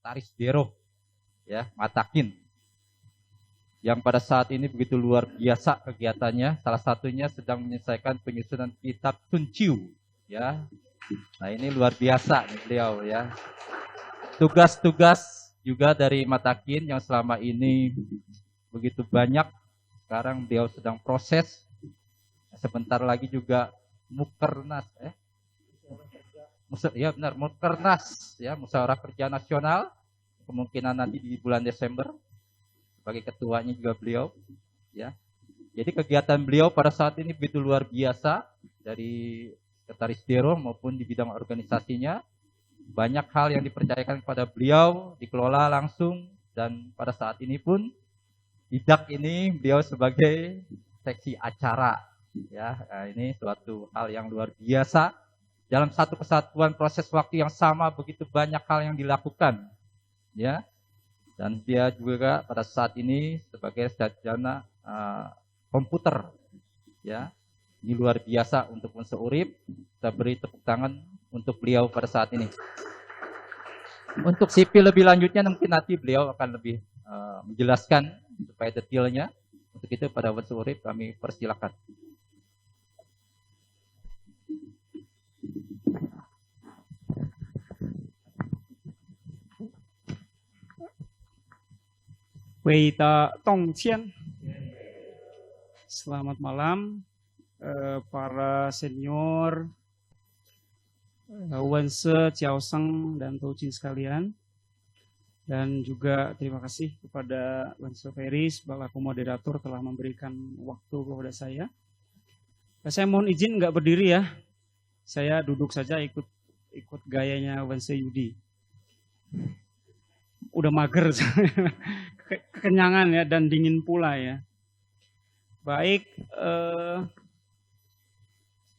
Sekretaris Dero, ya, Matakin, yang pada saat ini begitu luar biasa kegiatannya. Salah satunya sedang menyelesaikan penyusunan kitab Tunciu, ya. Nah, ini luar biasa nih beliau, ya. Tugas-tugas juga dari Matakin yang selama ini begitu banyak. Sekarang beliau sedang proses. Sebentar lagi juga Mukernas, ya benar, Mukernas, ya, Musyawarah Kerja Nasional, kemungkinan nanti di bulan Desember. Sebagai ketuanya juga beliau, ya. Jadi kegiatan beliau pada saat ini begitu luar biasa, dari Sekretaris Dero maupun di bidang organisasinya. Banyak hal yang dipercayakan kepada beliau, dikelola langsung, dan pada saat ini pun IDAK ini beliau sebagai seksi acara, ya. Nah, ini suatu hal yang luar biasa. Dalam satu kesatuan proses waktu yang sama begitu banyak hal yang dilakukan, ya. Dan dia juga pada saat ini sebagai sarjana komputer, ya. Ini luar biasa untuk Unsur Urip. Kita beri tepuk tangan untuk beliau pada saat ini. Untuk sipil lebih lanjutnya mungkin nanti beliau akan lebih menjelaskan supaya detailnya. Untuk itu pada Unsur Urip kami persilakan. Wei Ta Tong Qian. Selamat malam para senior, Wense, Chiao Seng, dan Touchin sekalian. Dan juga terima kasih kepada Wense Feris, selaku moderator telah memberikan waktu kepada saya. Saya mohon izin nggak berdiri ya. Saya duduk saja ikut gayanya Wense Yudi. Udah mager, kekenyangan ya, dan dingin pula ya. Baik,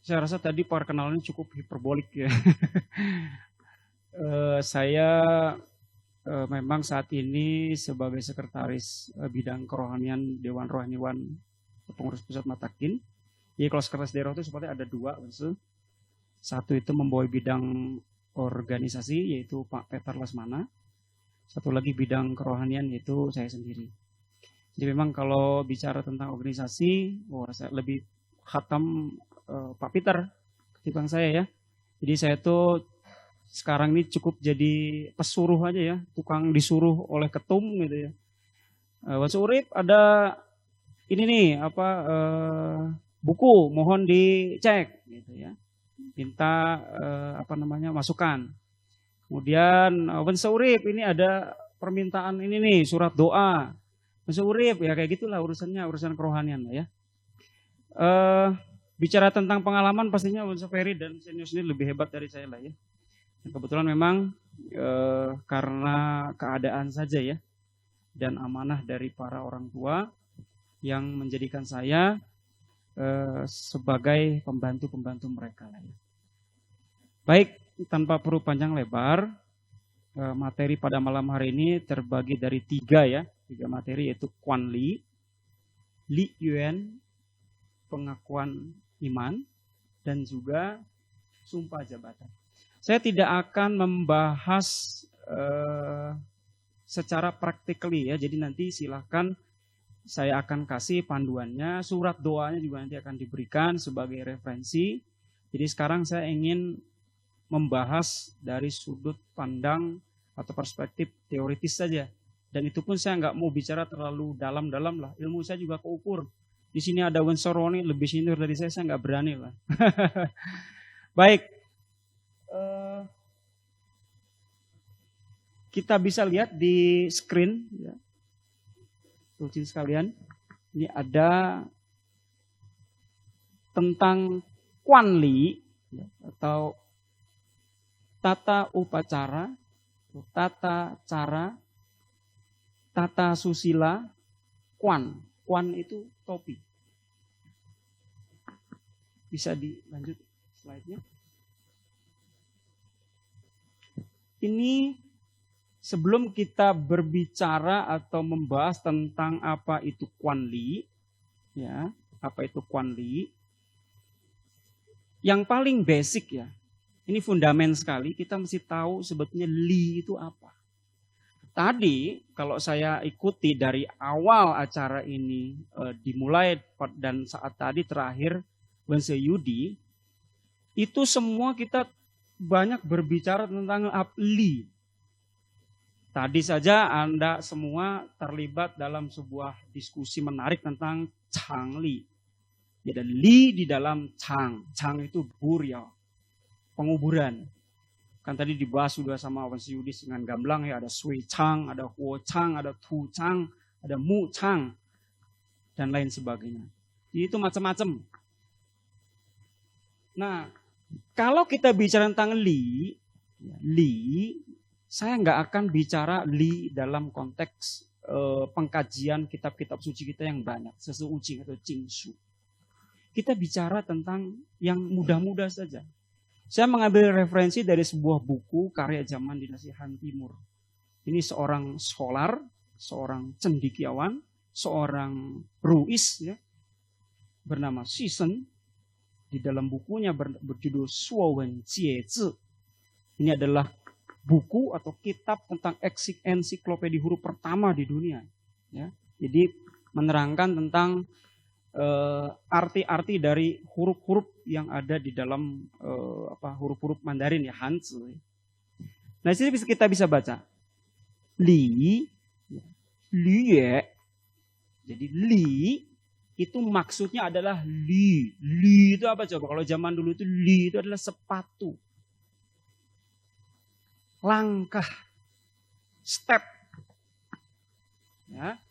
saya rasa tadi perkenalannya cukup hiperbolik ya. Saya memang saat ini sebagai sekretaris bidang kerohanian Dewan Rohaniwan Pengurus Pusat Matakin. Jadi kalau sekretaris daerah itu seperti ada dua. Satu itu membawa bidang organisasi yaitu Pak Peter Lesmana. Satu lagi bidang kerohanian yaitu saya sendiri. Jadi memang kalau bicara tentang organisasi, saya lebih khatam Pak Peter ketimbang saya ya. Jadi saya tuh sekarang ini cukup jadi pesuruh aja ya, tukang disuruh oleh ketum gitu ya. Unsur Urip ada ini nih buku, mohon dicek gitu ya. Minta masukan. Kemudian Unsur Urip ini ada permintaan ini nih, surat doa. Unsur Urip ya kayak gitulah urusannya, urusan kerohanian lah ya. Bicara tentang pengalaman pastinya Unsur Ferry dan senior sendiri lebih hebat dari saya lah ya. Kebetulan memang karena keadaan saja ya, dan amanah dari para orang tua yang menjadikan saya sebagai pembantu-pembantu mereka lah ya. Baik, tanpa perlu panjang lebar, materi pada malam hari ini terbagi dari tiga materi, yaitu Quan Li, Li Yuan, pengakuan iman, dan juga sumpah jabatan. Saya tidak akan membahas secara practically ya, jadi nanti silahkan saya akan kasih panduannya, surat doanya juga nanti akan diberikan sebagai referensi. Jadi sekarang saya ingin membahas dari sudut pandang atau perspektif teoritis saja. Dan itu pun saya nggak mau bicara terlalu dalam-dalam lah, ilmu saya juga keukur. Di sini ada Wensoroni lebih senior dari saya nggak berani lah. Baik. Kita bisa lihat di screen ya. Tulisin sekalian. Ini ada tentang Quan Li ya, atau tata upacara, tata cara, tata susila, Quan. Quan itu topi. Bisa dilanjut slide-nya. Ini sebelum kita berbicara atau membahas tentang apa itu Quan Li, ya, apa itu Quan Li, yang paling basic ya, ini fundament sekali, kita mesti tahu sebetulnya Li itu apa. tadi kalau saya ikuti dari awal acara ini dimulai dan saat tadi terakhir Wense Yudi, itu semua kita banyak berbicara tentang li. Tadi saja Anda semua terlibat dalam sebuah diskusi menarik tentang Changli. Ada li di dalam Chang. Chang itu burial, penguburan. Kan tadi dibahas sudah sama Wense Yudi dengan gamblang ya, ada Sui Chang, ada Huo Chang, ada Tu Chang, ada Mu Chang, dan lain sebagainya. Itu macam-macam. Nah, kalau kita bicara tentang li, saya nggak akan bicara li dalam konteks pengkajian kitab-kitab suci kita yang banyak, Sesu Ucing atau Jingsu. Kita bicara tentang yang mudah-mudah saja. Saya mengambil referensi dari sebuah buku karya zaman dinasti Han Timur. Ini seorang scholar, seorang cendekiawan, seorang ruis ya, bernama Shisen. Di dalam bukunya berjudul Suowen Jiezi. Ini adalah buku atau kitab tentang ensiklopedia huruf pertama di dunia. Ya. Jadi menerangkan tentang arti-arti dari huruf-huruf yang ada di dalam huruf-huruf Mandarin ya, Hanzi. Nah, sini kita bisa baca li, lue. Jadi li itu maksudnya adalah li. Li itu apa coba? Kalau zaman dulu itu li itu adalah sepatu. Langkah. Step. Ya.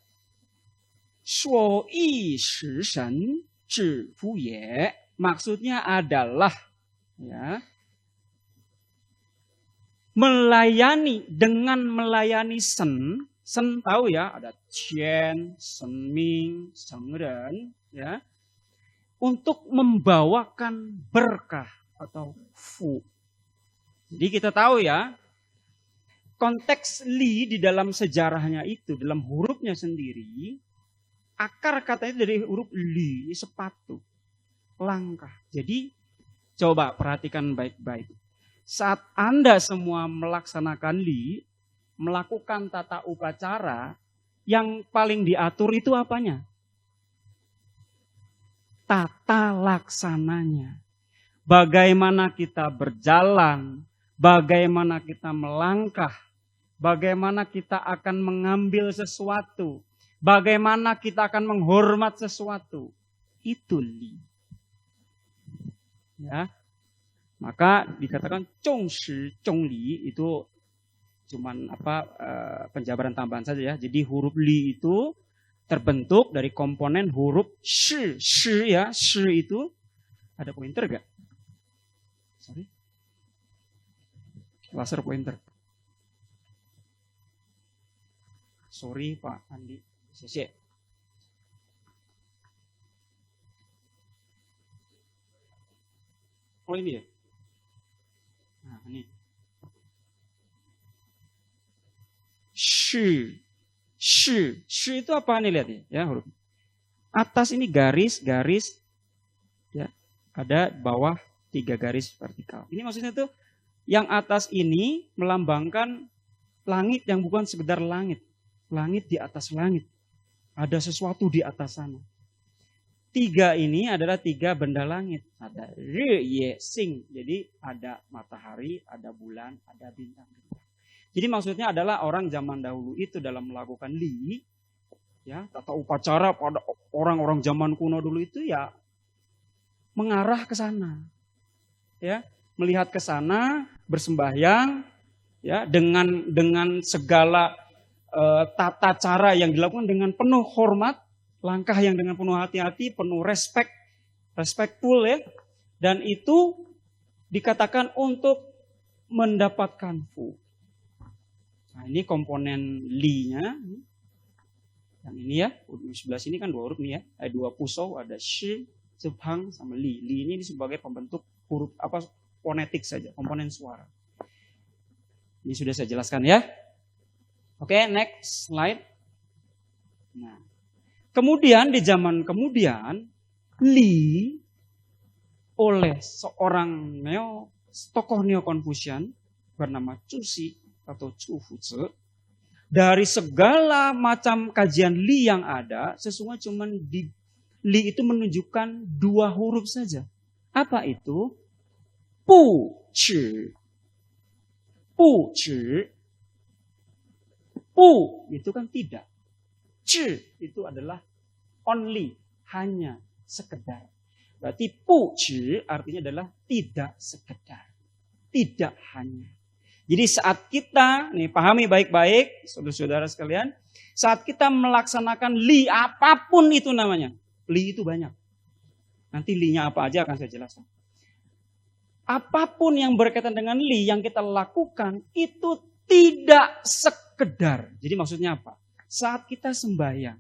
Shuo yi shi shen zhi fu ye. Maksudnya adalah ya, melayani, dengan melayani sen. Sen tahu ya, ada Qian, Senming, Sengren, ya, untuk membawakan berkah atau fu. Jadi kita tahu ya, konteks li di dalam sejarahnya itu, dalam hurufnya sendiri, akar katanya dari huruf li, sepatu, langkah. Jadi coba perhatikan baik-baik. Saat Anda semua melaksanakan li, melakukan tata upacara, yang paling diatur itu apanya? Tata laksananya. Bagaimana kita berjalan, bagaimana kita melangkah, bagaimana kita akan mengambil sesuatu, bagaimana kita akan menghormat sesuatu. Itu li. Ya. Maka dikatakan zhongshi zhongli itu cuman penjabaran tambahan saja ya. Jadi huruf li itu terbentuk dari komponen huruf shi. Shi ya, shi itu ada pointer gak? Sorry. Laser pointer. Sorry Pak Andi. Sese. Oh ini ya. Nah, ini. Shi itu apa nih, lihat ya huruf. Atas ini garis, ya, ada bawah 3 garis vertikal. Ini maksudnya tuh yang atas ini melambangkan langit yang bukan sekedar langit. Langit di atas langit. Ada sesuatu di atas sana. 3 ini adalah 3 benda langit. Ada Ri, Ye, Sing. Jadi ada matahari, ada bulan, ada bintang-bintang. Jadi maksudnya adalah orang zaman dahulu itu dalam melakukan li, ya, tata upacara pada orang-orang zaman kuno dulu itu ya mengarah ke sana, ya, melihat ke sana, bersembahyang, ya, dengan segala tata cara yang dilakukan dengan penuh hormat, langkah yang dengan penuh hati-hati, penuh respectful ya, dan itu dikatakan untuk mendapatkan fu. Nah, ini komponen li-nya. Yang ini ya, huruf 11 ini kan 2 huruf nih ya. Ada 2 pusau, ada shi, zebang, sama li. Li ini sebagai pembentuk huruf fonetik saja, komponen suara. Ini sudah saya jelaskan ya. Oke, next slide. Nah, kemudian di zaman kemudian, li oleh seorang tokoh Neo Confucian bernama Cu Shi atau Chu Fuzi dari segala macam kajian li yang ada, sesungguhnya cuma di li itu menunjukkan 2 huruf saja. Apa itu? Bu ci. Bu ci. Bu itu kan tidak. Ci itu adalah only, hanya, sekedar. Berarti bu ci artinya adalah tidak sekedar. Tidak hanya. Jadi saat kita, nih pahami baik-baik, saudara-saudara sekalian, saat kita melaksanakan li apapun itu namanya, li itu banyak. Nanti li-nya apa aja akan saya jelaskan. Apapun yang berkaitan dengan li yang kita lakukan itu tidak sekedar. Jadi maksudnya apa? Saat kita sembahyang,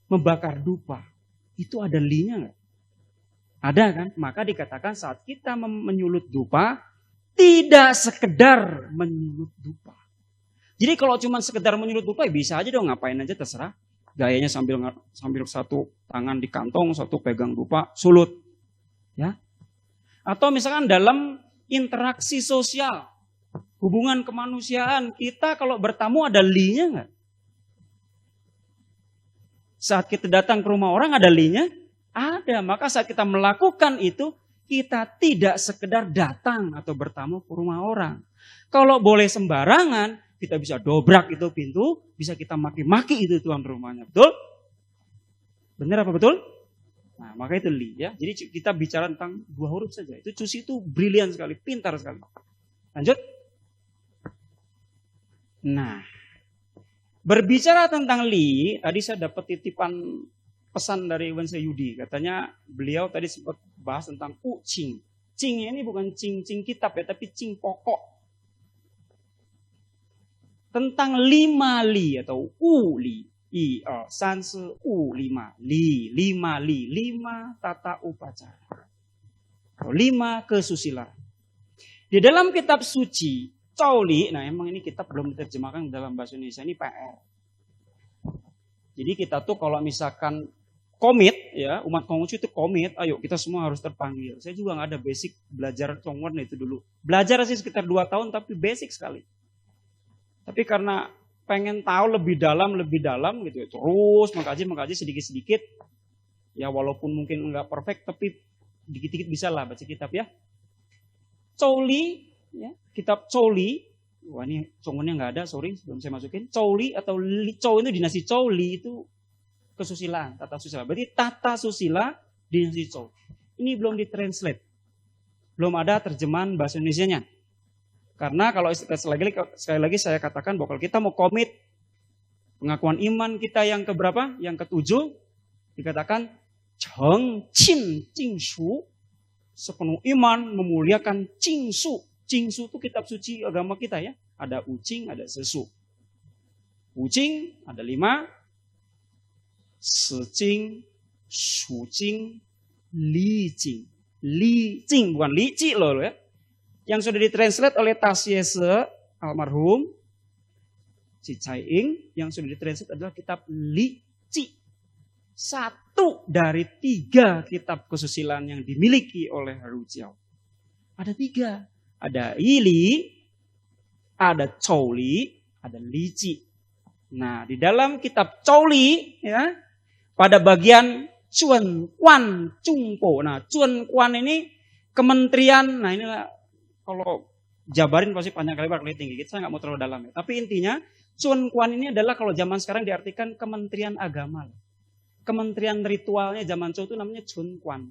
membakar dupa, itu ada li-nya nggak? Ada kan? Maka dikatakan saat kita menyulut dupa, tidak sekedar menyulut dupa. Jadi kalau cuma sekedar menyulut dupa, ya bisa aja dong, ngapain aja terserah. Gayanya sambil satu tangan di kantong, satu pegang dupa, sulut. Ya. Atau misalkan dalam interaksi sosial, hubungan kemanusiaan, kita kalau bertamu ada li-nya nggak? Saat kita datang ke rumah orang ada li-nya? Ada. Maka saat kita melakukan itu, kita tidak sekedar datang atau bertamu ke rumah orang. Kalau boleh sembarangan, kita bisa dobrak itu pintu, bisa kita maki-maki itu tuan rumahnya. Betul? Benar apa betul? Nah, maka itu li ya. Jadi kita bicara tentang 2 huruf saja. Itu Cusi itu brilian sekali, pintar sekali. Lanjut. Nah, berbicara tentang li, tadi saya dapat titipan pesan dari Wense Yudi. Katanya beliau tadi sempat bahas tentang cing. Cingnya ini bukan cing kitab ya, tapi cing pokok. Tentang 5 li atau li. 1, 2, 3, 4, 5 li. 5 li. 5 tata upacara. 5 kesusilaan. Di dalam kitab suci, Cauli, nah emang ini kitab belum diterjemahkan dalam bahasa Indonesia, ini PR. Jadi kita tuh kalau misalkan komit ya, umat Konghucu itu komit, ayo kita semua harus terpanggil. Saya juga nggak ada basic belajar Chongwon itu dulu. Belajar sih sekitar 2 tahun tapi basic sekali. Tapi karena pengen tahu lebih dalam gitu ya, terus mengkaji sedikit-sedikit. Ya walaupun mungkin nggak perfect tapi dikit-dikit bisa lah baca kitab ya. Cauli ya, kitab Cauli. Wah ini Chongwonnya nggak ada, sorry belum saya masukin. Cauli atau Chou itu dinasti Cauli itu kesusilaan, tata susila. Berarti tata susila dinasti Chou. Ini belum ditranslate. Belum ada terjemahan bahasa Indonesianya. Karena kalau sekali lagi saya katakan bahwa kalau kita mau komit pengakuan iman kita yang keberapa? Yang ke-7 dikatakan Cheng Qin Jingsu, sepenuh iman memuliakan Jingsu. Jingsu itu kitab suci agama kita ya. Ada Uqing, ada Sesu. Uqing ada 5, Sijing, Sujing, Lijing. Lijing bukan lici loh ya. Yang sudah ditranslate oleh Tasyese almarhum Cicai-ing, yang sudah ditranslate adalah kitab Lici. 1 dari 3 kitab kesusilaan yang dimiliki oleh Rujiao. Ada 3. Ada Yili, ada Cauli, ada Lici. Nah, di dalam kitab Cauli ya, pada bagian Cuan Quan Cungpo. Nah, Cuan Quan ini kementerian, nah inilah kalau jabarin pasti panjang kali lebar tinggi. Saya nggak mau terlalu dalam ya. Tapi intinya Cuan Quan ini adalah kalau zaman sekarang diartikan kementerian agama. Kementerian ritualnya zaman Chou itu namanya Cuan Quan.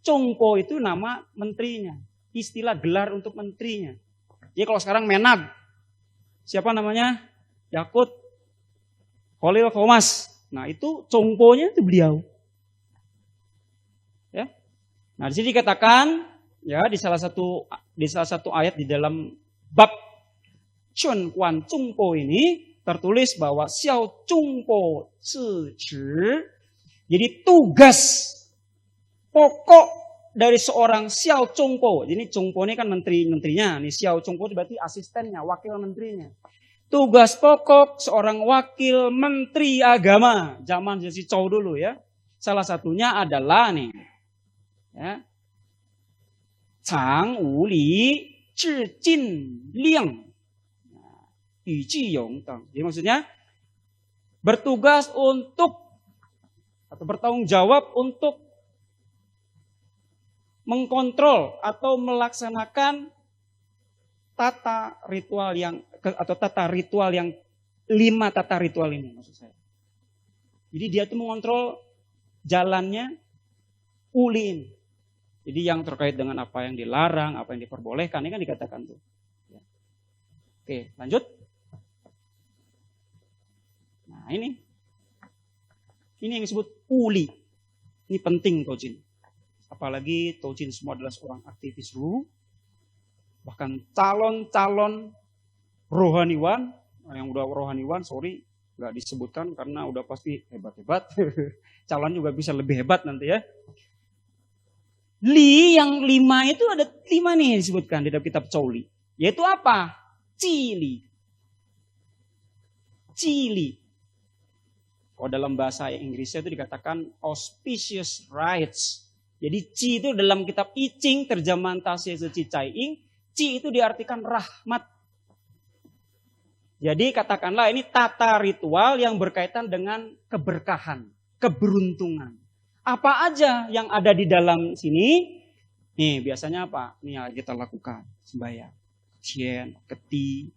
Cungpo itu nama menterinya. Istilah gelar untuk menterinya. Jadi kalau sekarang Menag, siapa namanya? Yakut Khalil Qomas. Nah itu Cungpo-nya itu beliau. Ya. Nah di sini dikatakan ya di salah satu ayat di dalam bab Cuan Quan Cungpo ini tertulis bahwa Xiao Cungpo Zi Zhi. Jadi tugas pokok dari seorang Xiao Cungpo. Jadi Cungpo ini kan menterinya. Nih Xiao Cungpo itu berarti asistennya, wakil menterinya. Tugas pokok seorang wakil menteri agama zaman Jesi Chou dulu ya. Salah satunya adalah nih ya. Chang Wu Li Zhi Jin Liang. Yuji Yongtang. Jadi maksudnya bertugas untuk atau bertanggung jawab untuk mengkontrol atau melaksanakan tata ritual yang 5 tata ritual ini maksud saya. Jadi dia itu mengontrol jalannya uli ini. Jadi yang terkait dengan apa yang dilarang, apa yang diperbolehkan, ini kan dikatakan tuh. Oke, lanjut. Nah ini yang disebut uli. Ini penting Tojin. Apalagi Tojin semua adalah seorang aktivis ruh. Bahkan calon-calon rohaniwan, yang udah rohaniwan, sorry, nggak disebutkan karena udah pasti hebat-hebat. Calon juga bisa lebih hebat nanti ya. Li yang 5 itu ada 5 nih yang disebutkan di dalam kitab Chouli. Yaitu apa? Cili. Kalau dalam bahasa Inggrisnya itu dikatakan auspicious rites. Jadi ci itu dalam kitab I Ching terjemahan Tashi Ci Cai Ing, ci itu diartikan rahmat. Jadi katakanlah ini tata ritual yang berkaitan dengan keberkahan, keberuntungan. Apa aja yang ada di dalam sini? Nih biasanya apa? Nih yang kita lakukan sembahyang, cien, keti,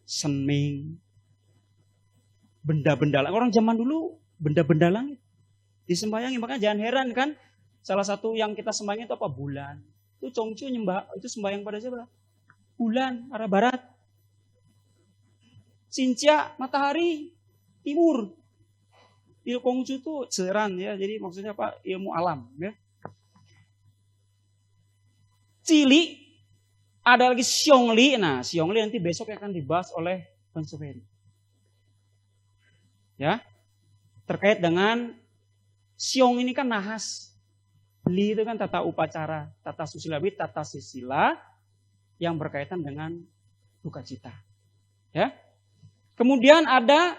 senming, benda-benda langit. Orang zaman dulu benda-benda langit disembayangi, makanya jangan heran kan. Salah satu yang kita sembahyang itu apa? Bulan. Itu Chongqiu nyembah, itu sembahyang pada siapa? Bulan arah barat. Xinjia matahari timur. Ilmu Konghucu itu seran ya, jadi maksudnya apa? Ilmu alam ya. Cili ada lagi Xiongli. Nah, Xiongli nanti besok akan dibahas oleh Bang Suferi. Ya. Terkait dengan Xiong ini kan nahas. Li itu kan tata upacara, tata susila, tata sisila yang berkaitan dengan duka cita. Ya. Kemudian ada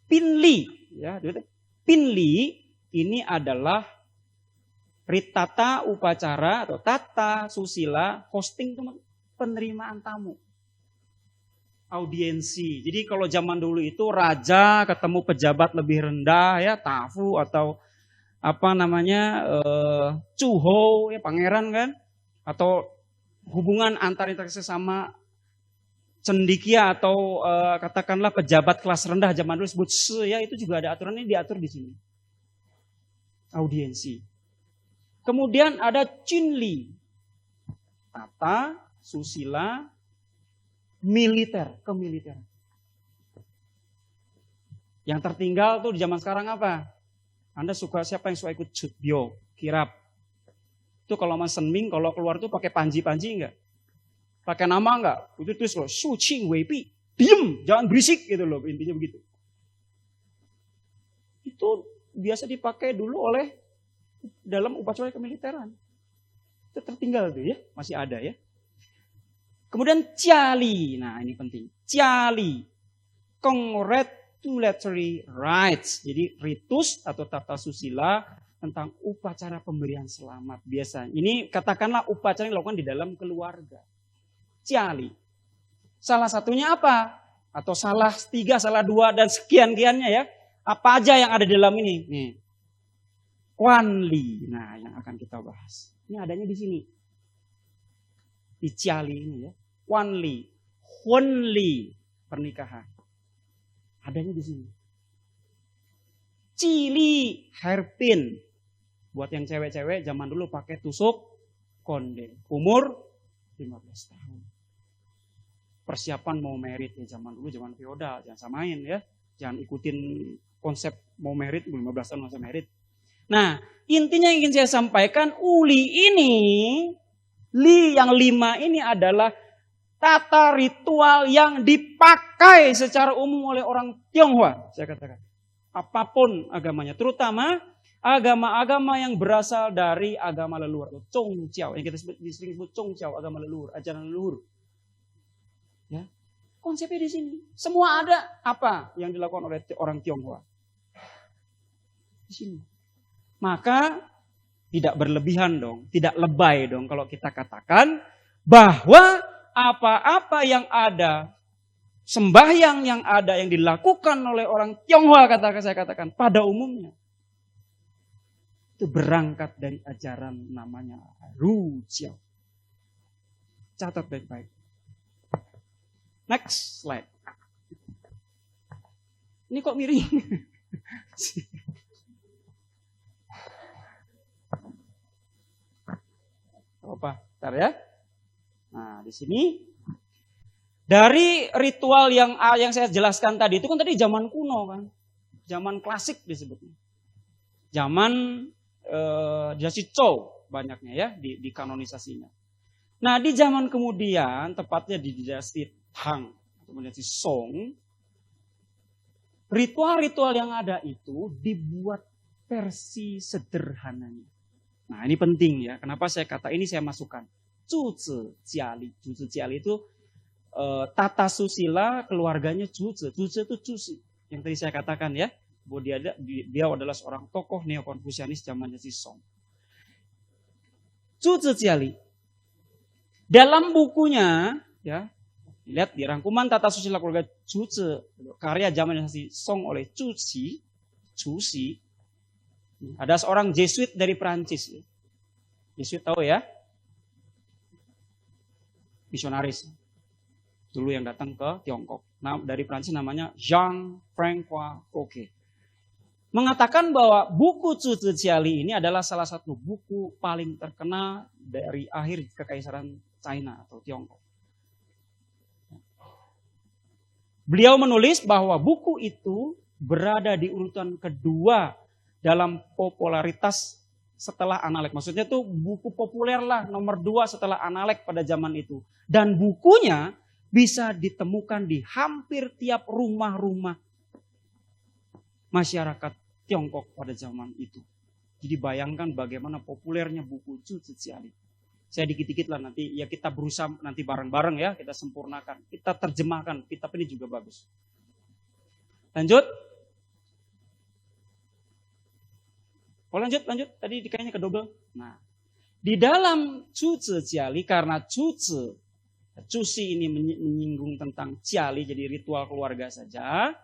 Pinli, ya, Pinli ini adalah ritata upacara atau tata susila hosting penerimaan tamu, audiensi. Jadi kalau zaman dulu itu raja ketemu pejabat lebih rendah ya, tafu atau apa namanya cuho ya pangeran kan, atau hubungan antar sesama cendikia atau katakanlah pejabat kelas rendah zaman dulu sebut se ya, itu juga ada aturannya, diatur di sini. Audiensi. Kemudian ada Cunli. Tata, susila, militer, kemiliteran. Yang tertinggal tuh di zaman sekarang apa? Anda siapa yang suka ikut Chutbyo, kirap. Itu kalau mas senming, kalau keluar tuh pakai panji-panji enggak? Pakai nama enggak? Itu tulis loh, Su Qing Wei Pi. Diem, jangan berisik gitu loh, intinya begitu. Itu biasa dipakai dulu oleh dalam upacara kemiliteran. Itu tertinggal tuh ya, masih ada ya. Kemudian Ciali, nah ini penting. Ciali, congratulatory rites. Jadi ritus atau tata susila tentang upacara pemberian selamat biasa. Ini katakanlah upacara yang dilakukan di dalam keluarga. Ciali. Salah satunya apa? Atau salah 3, salah 2 dan sekian-kiannya ya. Apa aja yang ada di dalam ini? Nih. Wanli. Nah, yang akan kita bahas. Ini adanya di sini. Di Ciali ini ya. Wanli. Hunli. Pernikahan. Adanya di sini. Cili. Hairpin. Buat yang cewek-cewek zaman dulu pakai tusuk konde. Umur 15 tahun. Persiapan mau merit ya zaman dulu, zaman feodal, jangan samain ya. Jangan ikutin konsep mau merit 15 tahun masa merit. Nah, intinya yang ingin saya sampaikan, uli ini, li yang 5 ini adalah tata ritual yang dipakai secara umum oleh orang Tionghoa, saya katakan. Apapun agamanya, terutama agama-agama yang berasal dari agama leluhur, atau Zhongqiao, yang kita sering sebut Zhongqiao, agama leluhur, ajaran leluhur. Ya. Konsepnya di sini. Semua ada apa yang dilakukan oleh orang Tionghoa. Di sini. Maka tidak berlebihan dong, tidak lebay dong kalau kita katakan bahwa apa-apa yang ada, sembahyang yang ada yang dilakukan oleh orang Tionghoa, saya katakan pada umumnya, itu berangkat dari ajaran namanya Rujiao. Catat baik-baik. Next slide. Ini kok miring? Apa? Bentar ya. Nah, di sini dari ritual yang saya jelaskan tadi itu kan tadi zaman kuno kan. Zaman klasik disebutnya. Zaman dinasti Zhou banyaknya ya di kanonisasinya. Nah, di zaman kemudian tepatnya di dinasti Tang atau dinasti Song, ritual-ritual yang ada itu dibuat versi sederhananya. Nah, ini penting ya. Kenapa saya kata ini saya masukkan? Zhuzi Jiali. Zhuzi Jiali itu tata susila keluarganya Zhuzi. Zhuzi itu Zhuzi. Yang tadi saya katakan ya. Bahwa dia adalah seorang tokoh neo-konfusianis zamannya si Song. Zhuzi Jiali. Dalam bukunya, ya, lihat di rangkuman tata susila keluarga Zhuzi, karya zamannya si Song oleh Zhuzi, ada seorang Jesuit dari Prancis. Jesuit tahu ya? Misionaris. Dulu yang datang ke Tiongkok. Nah, dari Prancis namanya Jean-François Coquet. Mengatakan bahwa buku Zhuzi Jiali ini adalah salah satu buku paling terkenal dari akhir kekaisaran China atau Tiongkok. Beliau menulis bahwa buku itu berada di urutan kedua dalam popularitas setelah Analek. Maksudnya itu buku populer lah, nomor 2 setelah Analek pada zaman itu. Dan bukunya bisa ditemukan di hampir tiap rumah-rumah masyarakat Tiongkok pada zaman itu. Jadi bayangkan bagaimana populernya buku Zhuzi Jiali. Saya dikit-dikit lah nanti, ya kita berusaha nanti bareng-bareng ya, kita sempurnakan. Kita terjemahkan, kitab ini juga bagus. Lanjut. Oh lanjut. Tadi kayaknya kedobel. Nah, di dalam Zhuzi Jiali, karena Zhuzi ini menyinggung tentang Jiali, jadi ritual keluarga saja.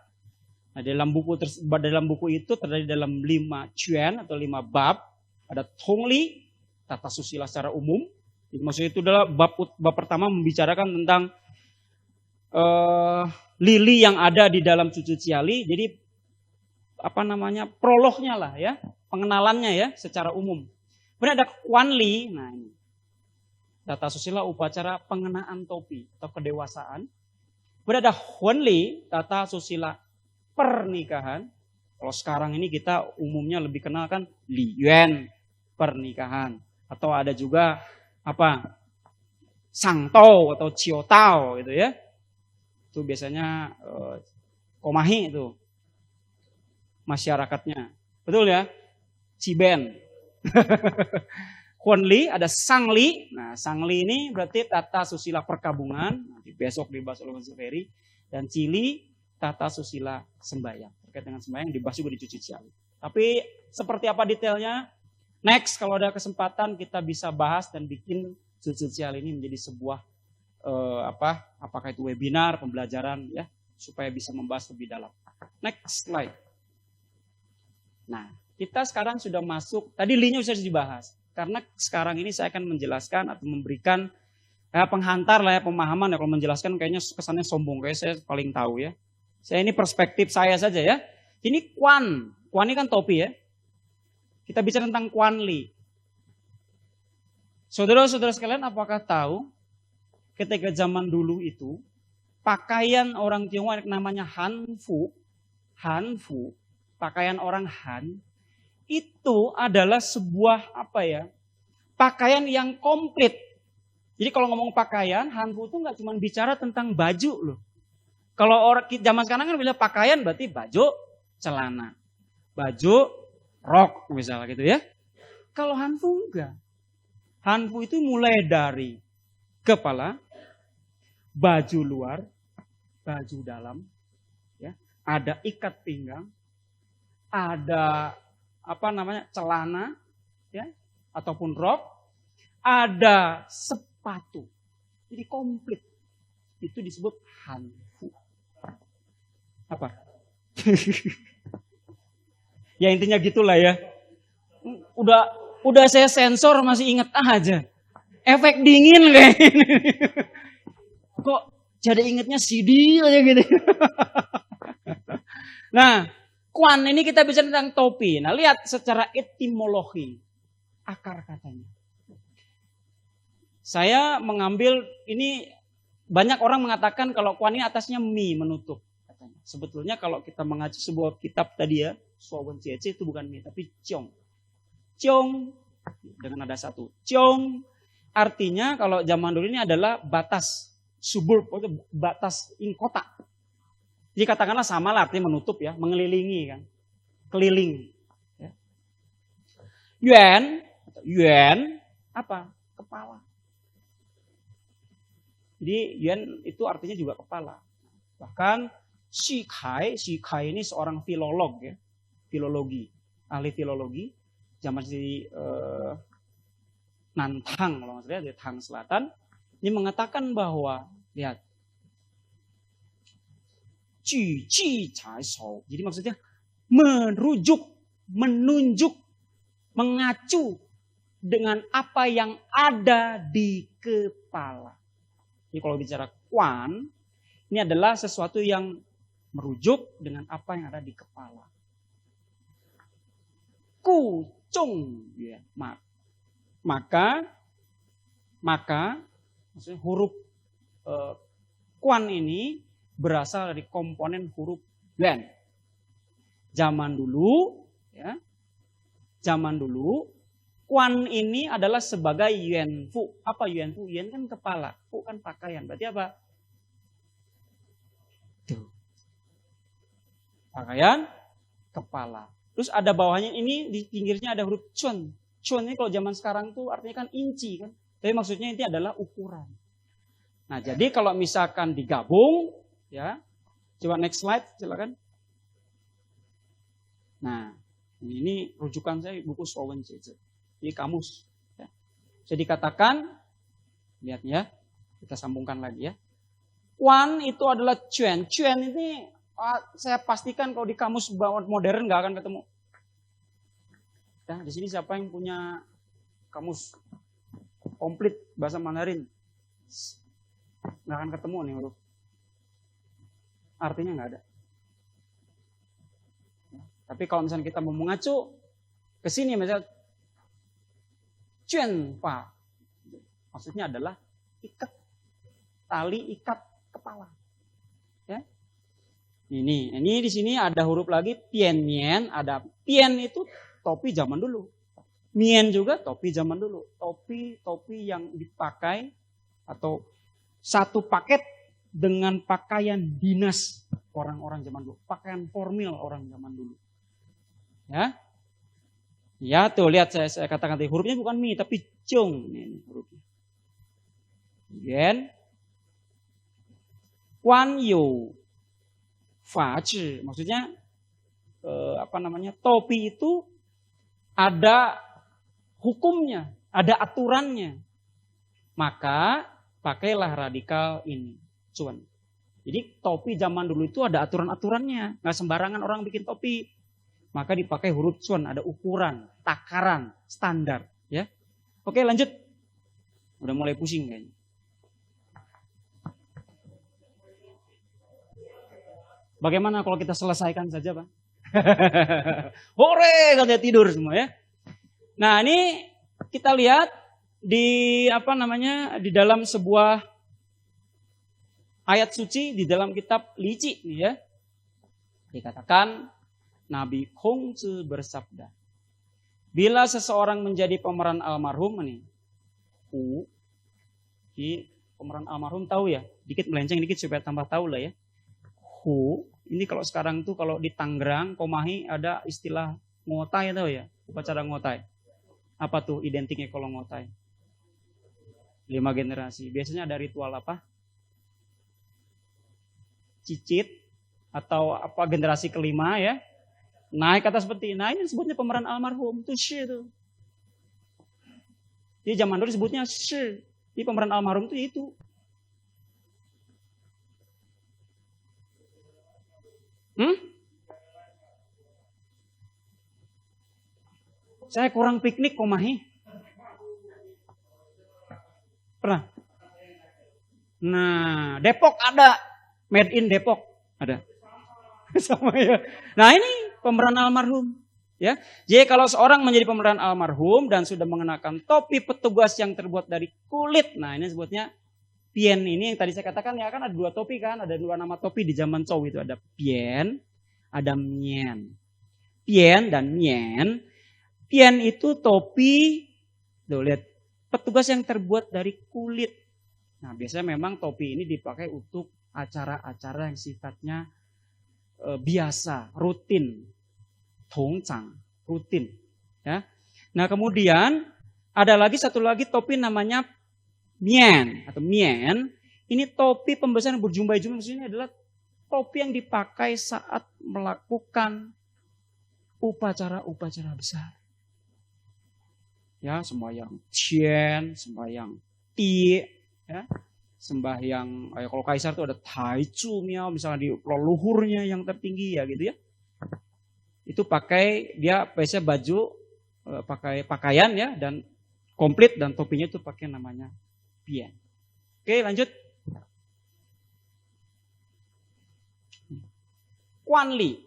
Nah, dalam buku itu terdiri dalam 5 cuan atau 5 bab. Ada Tongli, tata susila secara umum. Maksudnya itu adalah bab pertama membicarakan tentang lili yang ada di dalam Zhuzi Jiali. Jadi prolognya lah ya, pengenalannya ya secara umum. Kemudian ada Quanli, nah ini tata susila upacara pengenaan topi atau kedewasaan. Kemudian ada Huanli, tata susila pernikahan. Kalau sekarang ini kita umumnya lebih kenal kan Li Yuan, pernikahan. Atau ada juga Sang Tao atau Cio Tao gitu ya. Itu biasanya Komahi itu masyarakatnya. Betul ya? Ciben. Huanli, ada Sangli. Nah, Sangli ini berarti tata susila perkabungan. Nanti besok dibahas oleh Mas Ferry. Dan Cili, tata susila sembahyang. Terkait dengan sembahyang dibahas juga di Zhuzi Jiali. Tapi seperti apa detailnya? Next, kalau ada kesempatan kita bisa bahas dan bikin Zhuzi Jiali ini menjadi sebuah apakah itu webinar, pembelajaran ya, supaya bisa membahas lebih dalam. Next slide. Nah, kita sekarang sudah masuk, tadi linknya sudah dibahas. Karena sekarang ini saya akan menjelaskan atau memberikan penghantar lah ya, pemahaman ya. Kalau menjelaskan kayaknya kesannya sombong, kayak saya paling tahu ya. Saya ini perspektif saya saja ya. Ini Quan ini kan topi ya. Kita bicara tentang Quanli. Saudara-saudara sekalian, apakah tahu ketika zaman dulu itu pakaian orang Tionghoa namanya Hanfu, pakaian orang Han itu adalah sebuah pakaian yang komplit. Jadi kalau ngomong pakaian, Hanfu itu nggak cuma bicara tentang baju loh. Kalau orang zaman sekarang kan bilang pakaian berarti baju, celana, baju, rok misalnya gitu ya. Kalau Hanfu enggak. Hanfu itu mulai dari kepala, baju luar, baju dalam, ya, ada ikat pinggang, ada celana, ya, ataupun rok, ada sepatu. Jadi komplit. Itu disebut hanfu. Apa? Ya intinya gitulah ya. Udah saya sensor masih inget aja. Efek dingin kayak ini. Kok jadi ingetnya CD aja gitu. Nah, Kwan ini kita bicara tentang topi. Nah, lihat secara etimologi akar katanya. Saya mengambil ini, banyak orang mengatakan kalau Kwan ini atasnya mi, menutup. Katanya. Sebetulnya kalau kita mengacu sebuah kitab tadi ya, Suawen Ciece itu bukan mi, tapi Ciong. Ciong dengan ada satu. Ciong artinya kalau zaman dulu ini adalah batas suburb, batas kota. Jadi katakanlah sama lah artinya menutup ya, mengelilingi kan. Keliling. Ya. Yuan apa? Kepala. Jadi yuan itu artinya juga kepala. Bahkan Xi Kai ini seorang filolog ya. Filologi, ahli filologi zaman di Nantang kalau nggak salah di Tang Selatan. Ini mengatakan bahwa lihat jadi maksudnya merujuk, menunjuk, mengacu dengan apa yang ada di kepala. Jadi kalau bicara Kwan, ini adalah sesuatu yang merujuk dengan apa yang ada di kepala. Kucung, ya, maka maksudnya huruf Kwan ini berasal dari komponen huruf yuan. Zaman dulu Kwan ini adalah sebagai yuan fu. Apa yuan fu? Yuan kan kepala, fu kan pakaian. Berarti apa? Tuh. Pakaian kepala. Terus ada bawahnya ini di pinggirnya ada huruf chun. Chun ini kalau zaman sekarang tuh artinya kan inci kan. Tapi maksudnya ini adalah ukuran. Nah, jadi kalau misalkan digabung ya. Coba next slide silakan. Nah, ini rujukan saya buku Suawen Ciece. Ini kamus ya. Jadi dikatakan lihat ya. Kita sambungkan lagi ya. Kwan itu adalah cuan. Cuan ini saya pastikan kalau di kamus modern nggak akan ketemu. Ya, di sini siapa yang punya kamus komplit bahasa Mandarin? Nggak akan ketemu nih huruf. Artinya nggak ada. Ya, tapi kalau misalnya kita mau mengacu ke sini misalnya cuan pa, maksudnya adalah ikat tali ikat kepala. Ya. Ini di sini ada huruf lagi pian mien, ada pian itu topi zaman dulu. Mien juga topi zaman dulu. Topi yang dipakai atau satu paket dengan pakaian dinas orang-orang zaman dulu. Pakaian formal orang zaman dulu. Ya. Ya tuh lihat saya katakan tadi hurufnya bukan mi tapi cung. Ini hurufnya. Yuan. Guan you. Fa zhi. Maksudnya topi itu ada hukumnya, ada aturannya. Maka pakailah radikal ini, cuan. Jadi topi zaman dulu itu ada aturan-aturannya, nggak sembarangan orang bikin topi. Maka dipakai huruf cuan, ada ukuran, takaran, standar. Ya, oke lanjut. Udah mulai pusing kayaknya. Bagaimana kalau kita selesaikan saja, Pak? Hore, katanya tidur semua ya. Nah, ini kita lihat di di dalam sebuah ayat suci di dalam kitab Lici nih ya. Dikatakan Nabi Kongzi bersabda, bila seseorang menjadi pemeran almarhum nih, di pemeran almarhum tahu ya, dikit melenceng dikit supaya tambah tahu lah ya. Ini kalau sekarang tuh kalau di Tangerang, Komahi ada istilah ngotai tahu ya, upacara ngotai. Apa tuh identiknya kalau ngotai? 5 generasi. Biasanya ada ritual apa? Cicit atau apa generasi kelima ya. Naik kata seperti nah ini disebutnya pemeran almarhum itu shi itu. Di zaman dulu disebutnya shi. Di pemeran almarhum itu. Saya kurang piknik Komahi. Pernah? Nah, Depok ada. Made in Depok ada. Sama ya. Nah ini pemeran almarhum. Ya, jadi kalau seorang menjadi pemeran almarhum dan sudah mengenakan topi petugas yang terbuat dari kulit, nah ini sebutnya pien. Ini yang tadi saya katakan ya kan ada dua topi kan, ada dua nama topi di zaman Zhou itu ada pien, ada mien. Pien dan mien. Pien itu topi, tuh lihat, petugas yang terbuat dari kulit. Nah biasanya memang topi ini dipakai untuk acara-acara yang sifatnya biasa, rutin. Tongcang, rutin. Ya. Nah kemudian ada lagi satu lagi topi namanya mien atau mien. Ini topi pembesar yang berjumlah-jumlah, maksudnya adalah topi yang dipakai saat melakukan upacara-upacara besar. Ya, sembahyang Qian, sembahyang Ti, ya. Sembahyang kalau kaisar itu ada Taizu Miao, misalnya di leluhurnya yang tertinggi ya gitu ya. Itu pakai dia biasanya baju pakai pakaian ya dan komplit dan topinya itu pakai namanya pien. Oke, lanjut. Quanli.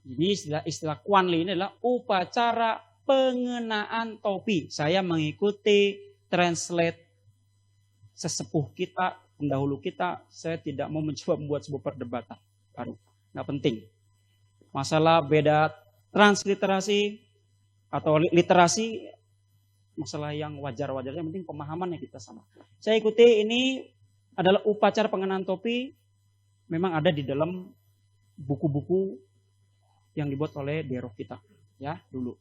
Ini istilah Quanli ini adalah upacara pengenaan topi. Saya mengikuti translate sesepuh kita, pendahulu kita. Saya tidak mau mencoba membuat sebuah perdebatan baru. Nggak penting. Masalah beda transliterasi atau literasi, masalah yang wajar-wajar, yang penting pemahaman yang kita sama. Saya ikuti ini adalah upacara pengenaan topi, memang ada di dalam buku-buku yang dibuat oleh Dero kita, ya dulu.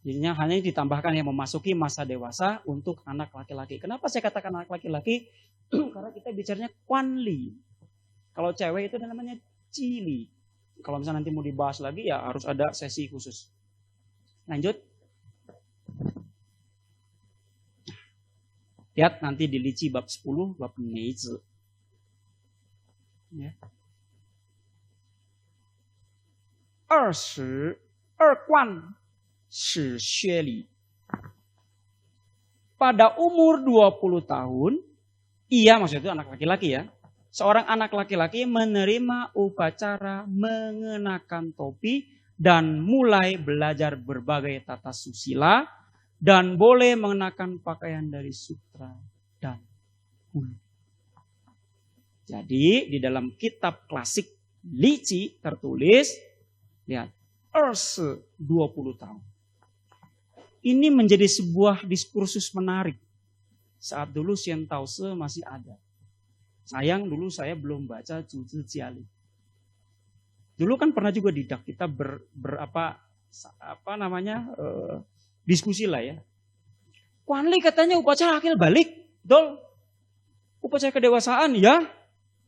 Jadinya hanya ditambahkan yang memasuki masa dewasa untuk anak laki-laki. Kenapa saya katakan anak laki-laki? Karena kita bicaranya Quanli. Kalau cewek itu namanya Cili. Kalau misalnya nanti mau dibahas lagi ya harus ada sesi khusus. Lanjut. Lihat nanti di Lici bab 10, bab Neizi. Ya. 20冠是薛礼. Pada umur 20 tahun, ia maksudnya itu anak laki-laki ya. Seorang anak laki-laki menerima upacara mengenakan topi dan mulai belajar berbagai tata susila dan boleh mengenakan pakaian dari sutra dan hulu. Jadi di dalam kitab klasik Lici tertulis, lihat, 20 tahun. Ini menjadi sebuah diskursus menarik. Saat dulu Xian Taozi masih ada. Sayang dulu saya belum baca Zhuzi Jiali. Dulu kan pernah juga didak kita diskusi lah ya. Quanli katanya upacara akil balik, dol. Upacara kedewasaan ya.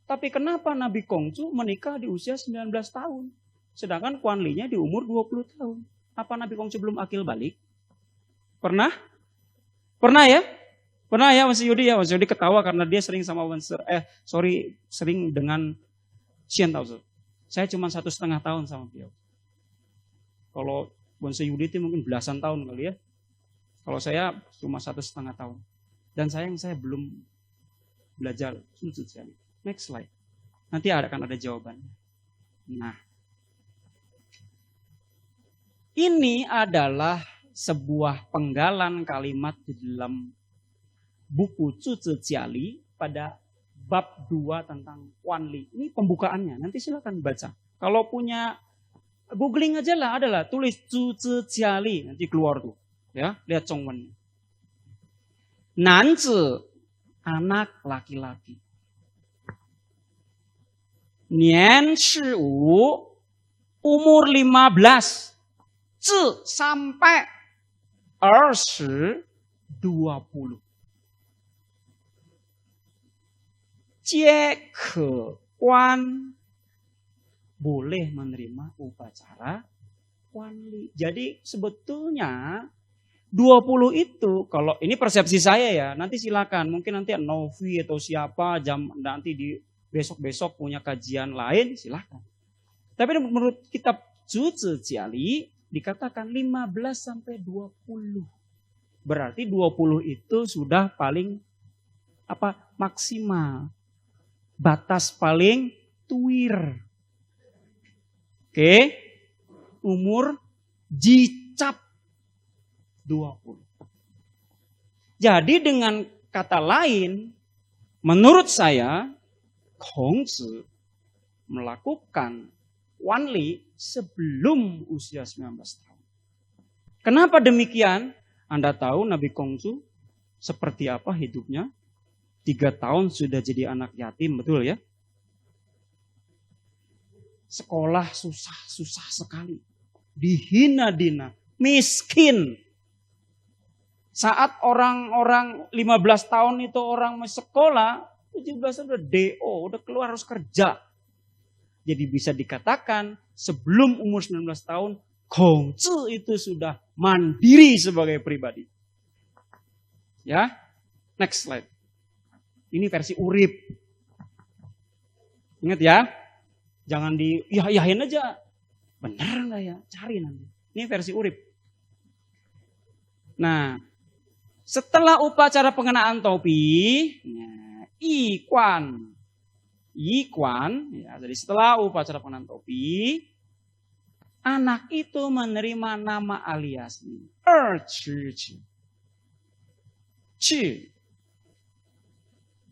Tapi kenapa Nabi Kongcu menikah di usia 19 tahun? Sedangkan Quanli-nya di umur 20 tahun. Apa Nabi Kongcu belum akil balik? Pernah? Pernah ya? Pernah ya Mas Yudi ya? Mas Yudi ketawa karena dia sering sama sering dengan Xian Taozi. Saya cuma 1,5 tahun sama beliau. Kalau Mas Yudi itu mungkin belasan tahun kali ya. Kalau saya cuma 1,5 tahun. Dan saya belum belajar Zhuzi Jiali. Next slide. Nanti akan ada jawabannya. Nah. Ini adalah sebuah penggalan kalimat di dalam buku Zhuzi Jiali pada bab 2 tentang Quanli. Ini pembukaannya, nanti silakan baca. Kalau punya googling aja lah, adalah tulis Zhuzi Jiali, nanti keluar tuh. Ya, lihat Zhongwen. Nanzi, anak laki-laki. Nian Shi Wu, umur 15. Zi sampai 20. Jie ke Quan, boleh menerima upacara Quanli. Jadi sebetulnya 20 itu, kalau ini persepsi saya ya, nanti silakan. Mungkin nanti Novi atau siapa nanti di besok-besok punya kajian lain, silakan. Tapi menurut kitab Zhuzi Jiali dikatakan 15 sampai 20. Berarti 20 itu sudah paling maksimal. Batas paling tuir. Oke. Umur jicap 20. Jadi dengan kata lain, menurut saya, Kongzi melakukan Wanli sebelum usia 19 tahun. Kenapa demikian? Anda tahu Nabi Kongzi seperti apa hidupnya? 3 tahun sudah jadi anak yatim, betul ya? Sekolah susah sekali. Dihina-dina, miskin. Saat orang-orang 15 tahun itu orang sekolah, 17 udah DO, udah keluar harus kerja. Jadi bisa dikatakan sebelum umur 19 tahun, Kongzi itu sudah mandiri sebagai pribadi. Ya, next slide. Ini versi urip. Ingat ya, jangan yahin aja. Bener nggak ya? Cari nanti. Ini versi urip. Nah, setelah upacara pengenaan topi, Yikuan, ya, jadi setelah upacara pengenaan topi, anak itu menerima nama aliasnya. Chi.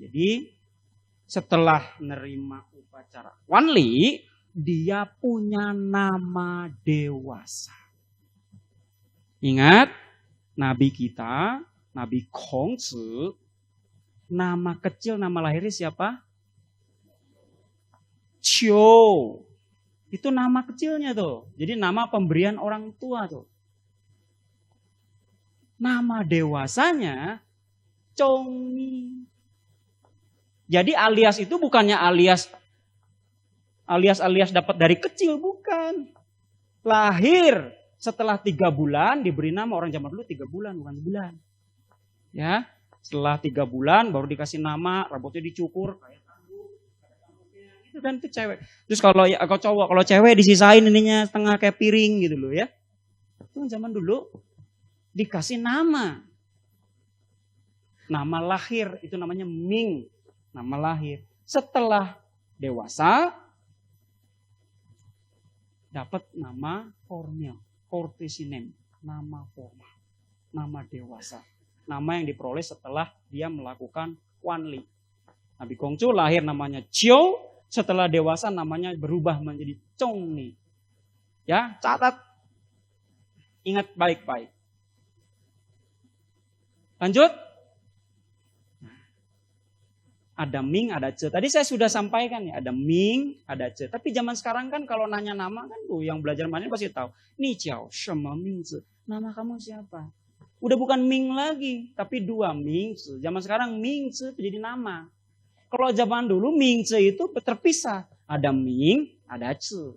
Jadi setelah menerima upacara Wanli, dia punya nama dewasa. Ingat, Nabi kita, Nabi Kongzi, nama kecil, nama lahirnya siapa? Qiu. Itu nama kecilnya tuh. Jadi nama pemberian orang tua tuh. Nama dewasanya Chongni. Jadi alias itu bukannya alias dapat dari kecil, bukan. Lahir setelah 3 bulan diberi nama, orang zaman dulu 3 bulan bukan sebulan. Ya, setelah 3 bulan baru dikasih nama, rambutnya dicukur kayak tanduk, itu kan itu cewek. Terus kalau cowok, kalau cewek disisain ininya setengah kayak piring gitu loh ya. Itu zaman dulu dikasih nama. Nama lahir itu namanya Ming. Nama lahir. Setelah dewasa dapat nama formal, courtesy name, nama formal, nama dewasa. Nama yang diperoleh setelah dia melakukan Wanli. Nabi Kongzi lahir namanya Qiu, setelah dewasa namanya berubah menjadi Chongni. Ya, catat. Ingat baik-baik. Lanjut. Ada Ming, ada Ce. Tadi saya sudah sampaikan ya, ada Ming, ada Ce. Tapi zaman sekarang kan kalau nanya nama kan tuh yang belajar mandarin pasti tahu. Ni Jiao Shema Ming Ce. Nama kamu siapa? Udah bukan Ming lagi, tapi 2 Ming Ce. Zaman sekarang Ming Ce itu jadi nama. Kalau zaman dulu Ming Ce itu terpisah. Ada Ming, ada Ce.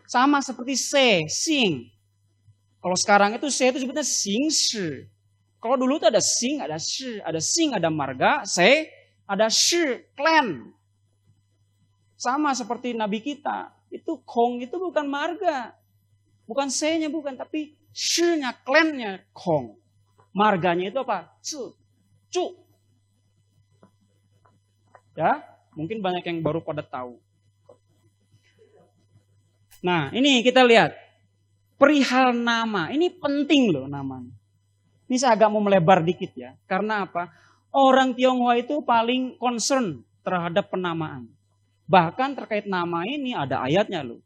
Sama seperti Se, Sing. Kalau sekarang itu Se itu sebutnya Sing Shi. Kalau dulu itu ada Sing, ada Shi. Ada Sing, ada marga, Se, ada Shi, klan. Sama seperti Nabi kita. Itu Kong itu bukan marga. Bukan Se-nya bukan, tapi Shi-nya, klannya Kong. Marganya itu apa? Cu. Cu. Ya, mungkin banyak yang baru pada tahu. Nah, ini kita lihat. Perihal nama. Ini penting loh namanya. Ini saya agak mau melebar dikit ya. Karena apa? Orang Tionghoa itu paling concern terhadap penamaan. Bahkan terkait nama ini ada ayatnya loh.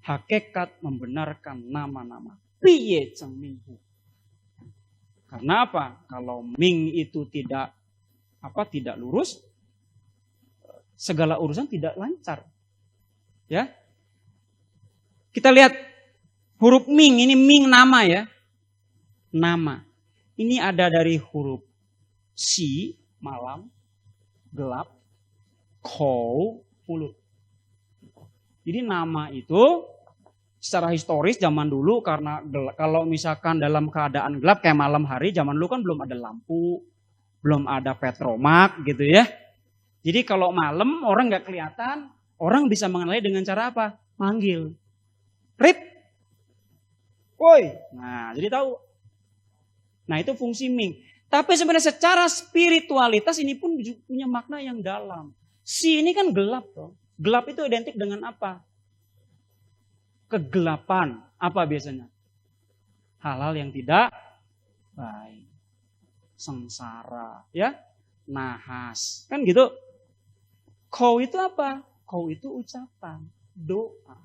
Hakikat membenarkan nama-nama. Piye Cheng Ming Hu. Karena apa? Kalau Ming itu tidak lurus, segala urusan tidak lancar. Ya. Kita lihat huruf Ming, ini Ming nama ya. Nama. Ini ada dari huruf Si, malam, gelap, Kou, mulut. Jadi nama itu secara historis zaman dulu karena kalau misalkan dalam keadaan gelap kayak malam hari, zaman dulu kan belum ada lampu, belum ada petromak gitu ya. Jadi kalau malam orang nggak kelihatan, Orang bisa mengenali dengan cara apa? Manggil. Rip. Woi. Nah, jadi tahu. Nah, itu fungsi Ming. Tapi sebenarnya secara spiritualitas ini pun punya makna yang dalam. Si ini kan gelap toh. Gelap itu identik dengan apa? Kegelapan. Apa biasanya? Hal-hal yang tidak baik. Sengsara, ya. Nahas. Kan gitu. Kau itu apa? Kau itu ucapan, doa.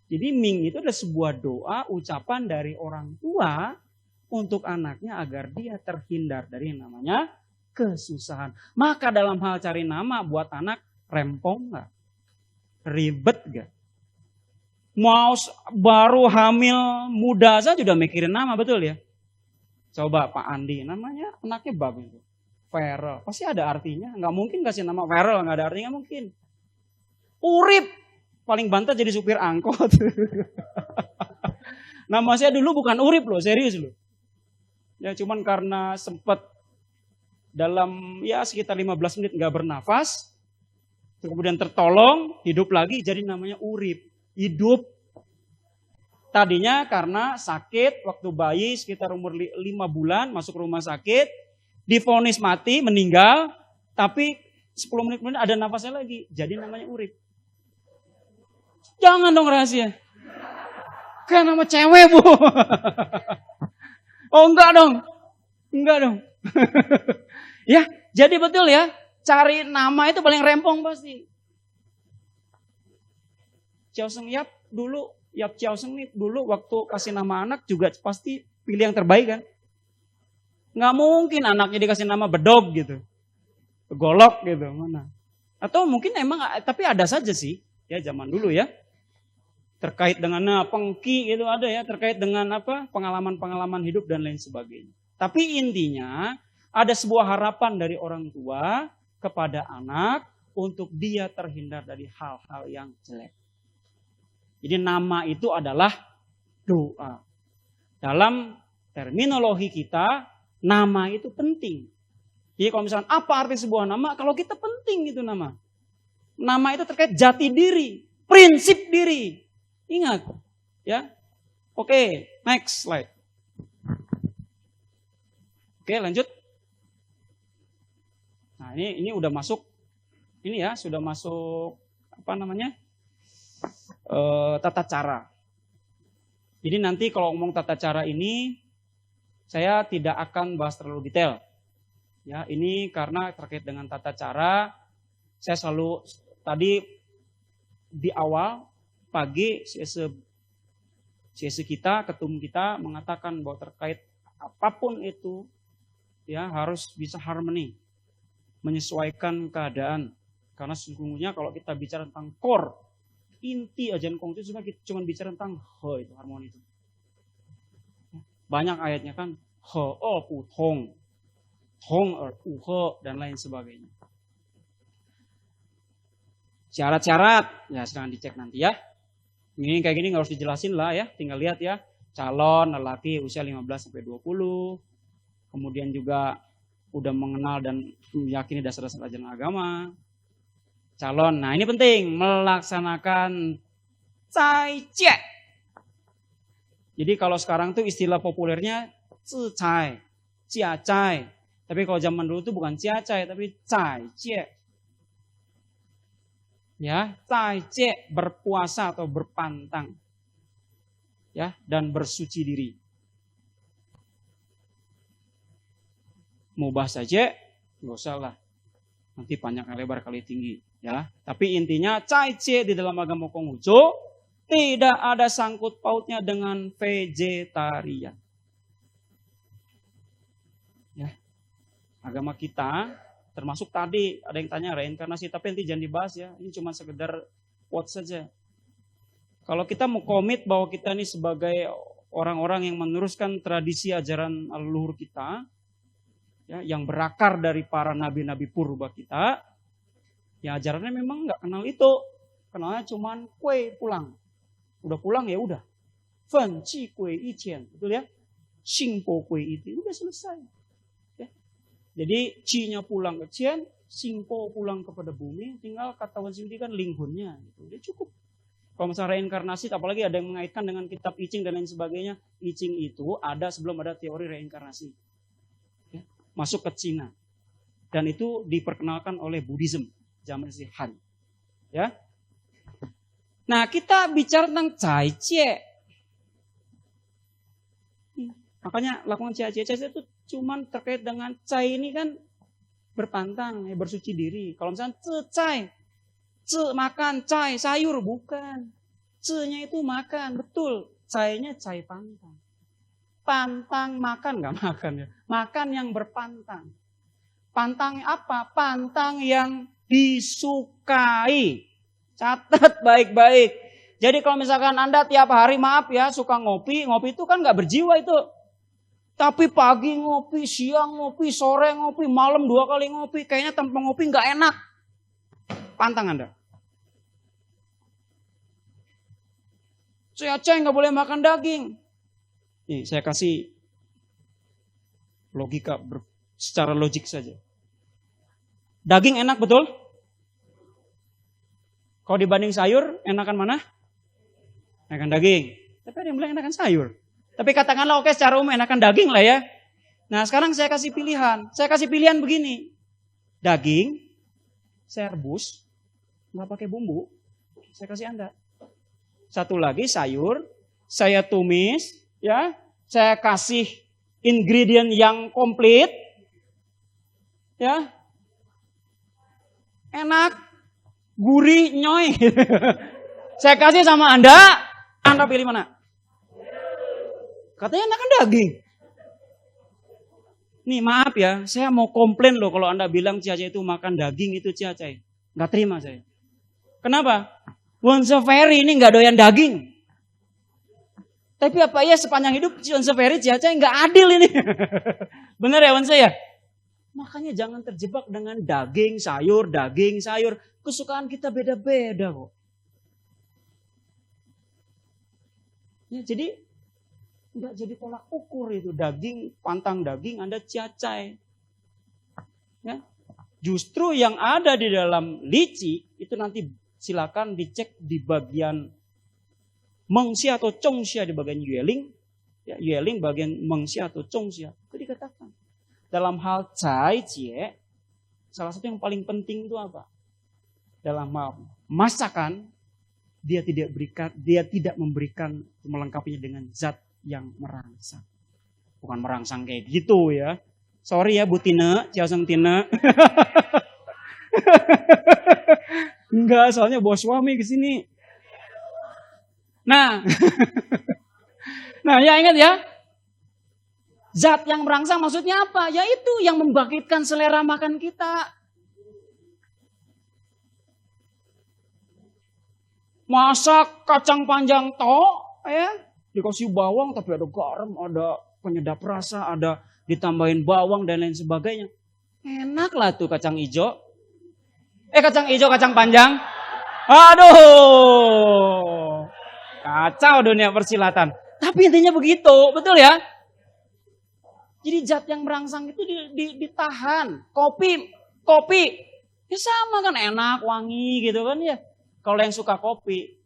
Jadi Ming itu adalah sebuah doa, ucapan dari orang tua untuk anaknya agar dia terhindar dari yang namanya kesusahan. Maka dalam hal cari nama buat anak, rempong gak? Ribet gak? Mau baru hamil muda saja udah mikirin nama, betul ya? Coba Pak Andi, namanya anaknya bagus. Feral, pasti ada artinya. Gak mungkin kasih nama Feral, gak ada artinya, mungkin. Urip, paling banter jadi supir angkot. Nama saya dulu bukan Urip loh, serius loh. Ya cuman karena sempat dalam ya sekitar 15 menit gak bernafas, kemudian tertolong, hidup lagi, jadi namanya Urip. Hidup. Tadinya karena sakit waktu bayi sekitar umur 5 bulan masuk rumah sakit, divonis mati, meninggal, tapi 10 menit kemudian ada nafasnya lagi, jadi namanya Urip. Jangan dong rahasia. Kan nama cewek, Bu. Oh enggak dong. Enggak dong. Ya, jadi betul ya. Cari nama itu paling rempong pasti. Chiao Seng Yap dulu, Yap Chiao Seng nih dulu waktu kasih nama anak juga pasti pilih yang terbaik kan. Nggak mungkin anaknya dikasih nama Bedog gitu. Golok gitu, mana. Atau mungkin emang, tapi ada saja sih. Ya zaman dulu ya. Terkait dengan pengki itu ada ya, terkait dengan apa pengalaman-pengalaman hidup dan lain sebagainya. Tapi intinya ada sebuah harapan dari orang tua kepada anak untuk dia terhindar dari hal-hal yang jelek. Jadi nama itu adalah doa. Dalam terminologi kita, nama itu penting. Jadi kalau misalkan apa arti sebuah nama, kalau kita penting itu nama. Nama itu terkait jati diri, prinsip diri. Ingat, ya. Oke, next slide. Oke, lanjut. Nah, ini udah masuk. Ini ya, sudah masuk apa namanya? Tata cara. Jadi nanti kalau ngomong tata cara ini saya tidak akan bahas terlalu detail. Ya, ini karena terkait dengan tata cara saya selalu tadi di awal pagi CSE kita, ketum kita mengatakan bahwa terkait apapun itu ya harus bisa harmoni, menyesuaikan keadaan. Karena sesungguhnya kalau kita bicara tentang core, inti ajaran Konghucu kita cuma bicara tentang he itu harmoni itu. Banyak ayatnya kan he pu tong, tong pu he dan lain sebagainya. Syarat-syarat ya silahkan dicek nanti ya. Ini kayak gini nggak harus dijelasin lah ya, tinggal lihat ya. Calon lelaki usia 15 sampai 20. Kemudian juga udah mengenal dan meyakini dasar-dasar ajaran agama. Calon, nah ini penting melaksanakan cai jie. Jadi kalau sekarang tuh istilah populernya zi cai, jia cai. Tapi kalau zaman dulu tuh bukan jia cai tapi cai jie. Ya, cai jie berpuasa atau berpantang. Ya, dan bersuci diri. Mau bahas saja, nggak usah lah. Nanti panjang kali lebar kali tinggi. Ya, tapi intinya cai jie di dalam agama Konghucu tidak ada sangkut pautnya dengan vegetarian. Ya, agama kita termasuk tadi ada yang tanya reinkarnasi, tapi nanti jangan dibahas ya. Ini cuma sekedar quote saja. Kalau kita mau komit bahwa kita ini sebagai orang-orang yang meneruskan tradisi ajaran leluhur kita, ya, yang berakar dari para nabi-nabi purba kita, ya ajarannya memang nggak kenal itu, kenalnya cuma kue pulang, udah pulang ya udah, fen qi kue iqian, betul ya, xing po kue itu udah selesai. Ya. Jadi qi-nya pulang ke qian, Singpo pulang kepada bumi, tinggal kata Wan Sindi kan linghunnya. Gitu. Dia cukup. Kalau misalnya reinkarnasi, apalagi ada yang mengaitkan dengan kitab I Ching dan lain sebagainya. I Ching itu ada sebelum ada teori reinkarnasi. Ya, masuk ke Cina. Dan itu diperkenalkan oleh Buddhism. Zaman si Han. Ya. Nah, kita bicara tentang Cai Cie. Makanya lakukan Cai Cie itu cuman terkait dengan Cai ini kan berpantang, bersuci diri. Kalau misalnya Cai, makan, Cai, sayur, bukan. Ce-nya itu makan, betul. Cai-nya Cai pantang. Pantang makan, nggak makan ya. Makan yang berpantang. Pantang apa? Pantang yang disukai. Catat baik-baik. Jadi kalau misalkan Anda tiap hari, maaf ya, suka ngopi. Ngopi itu kan nggak berjiwa itu. Tapi pagi ngopi, siang ngopi, sore ngopi, malam 2 kali ngopi. Kayaknya tanpa ngopi nggak enak. Pantang Anda. Saya nggak boleh makan daging. Nih, saya kasih logika secara logik saja. Daging enak betul? Kalau dibanding sayur, enakan mana? Enakan daging. Tapi ada yang bilang enakan sayur. Tapi katakanlah oke secara umum enakan daging lah ya. Nah sekarang saya kasih pilihan. Saya kasih pilihan begini. Daging, saya rebus, nggak pakai bumbu. Saya kasih Anda. Satu lagi sayur, saya tumis, ya. Saya kasih ingredient yang komplit, ya. Enak, gurih, nyoy. Saya kasih sama Anda pilih mana? Katanya enakan daging. Nih maaf ya, saya mau komplain loh kalau Anda bilang Ciacai itu makan daging itu Ciacai. Nggak terima saya. Kenapa? Wan Seferi ini nggak doyan daging. Tapi apa ya sepanjang hidup Wan Seferi Ciacai nggak adil ini. Bener ya Wan saya? Makanya jangan terjebak dengan daging, sayur. Kesukaan kita beda-beda kok. Ya jadi nggak jadi tolak ukur itu daging, pantang daging Anda Ciacai. Ya. Justru yang ada di dalam lici itu nanti silakan dicek di bagian Mengxia atau Chongxia di bagian Yueling. Ya, Yueling bagian Mengxia atau Chongxia. Itu dikatakan. Dalam hal Cai Cie, salah satu yang paling penting itu apa? Dalam hal masakan, dia tidak memberikan melengkapinya dengan zat yang merangsang. Bukan merangsang kayak gitu ya. Sorry ya Bu Tina, Ciaseng Tina. Enggak, soalnya bawa suami ke sini. Nah. Nah, ya ingat ya. Zat yang merangsang maksudnya apa? Yaitu yang membangkitkan selera makan kita. Masak kacang panjang tok, ya. Dikasih bawang tapi ada garam, ada penyedap rasa, ada ditambahin bawang dan lain sebagainya. Enak lah tuh kacang hijau. Kacang hijau, kacang panjang. Aduh. Kacau dunia persilatan. Tapi intinya begitu, betul ya? Jadi zat yang merangsang itu ditahan. Kopi. Ya sama kan enak, wangi gitu kan ya. Kalau yang suka kopi.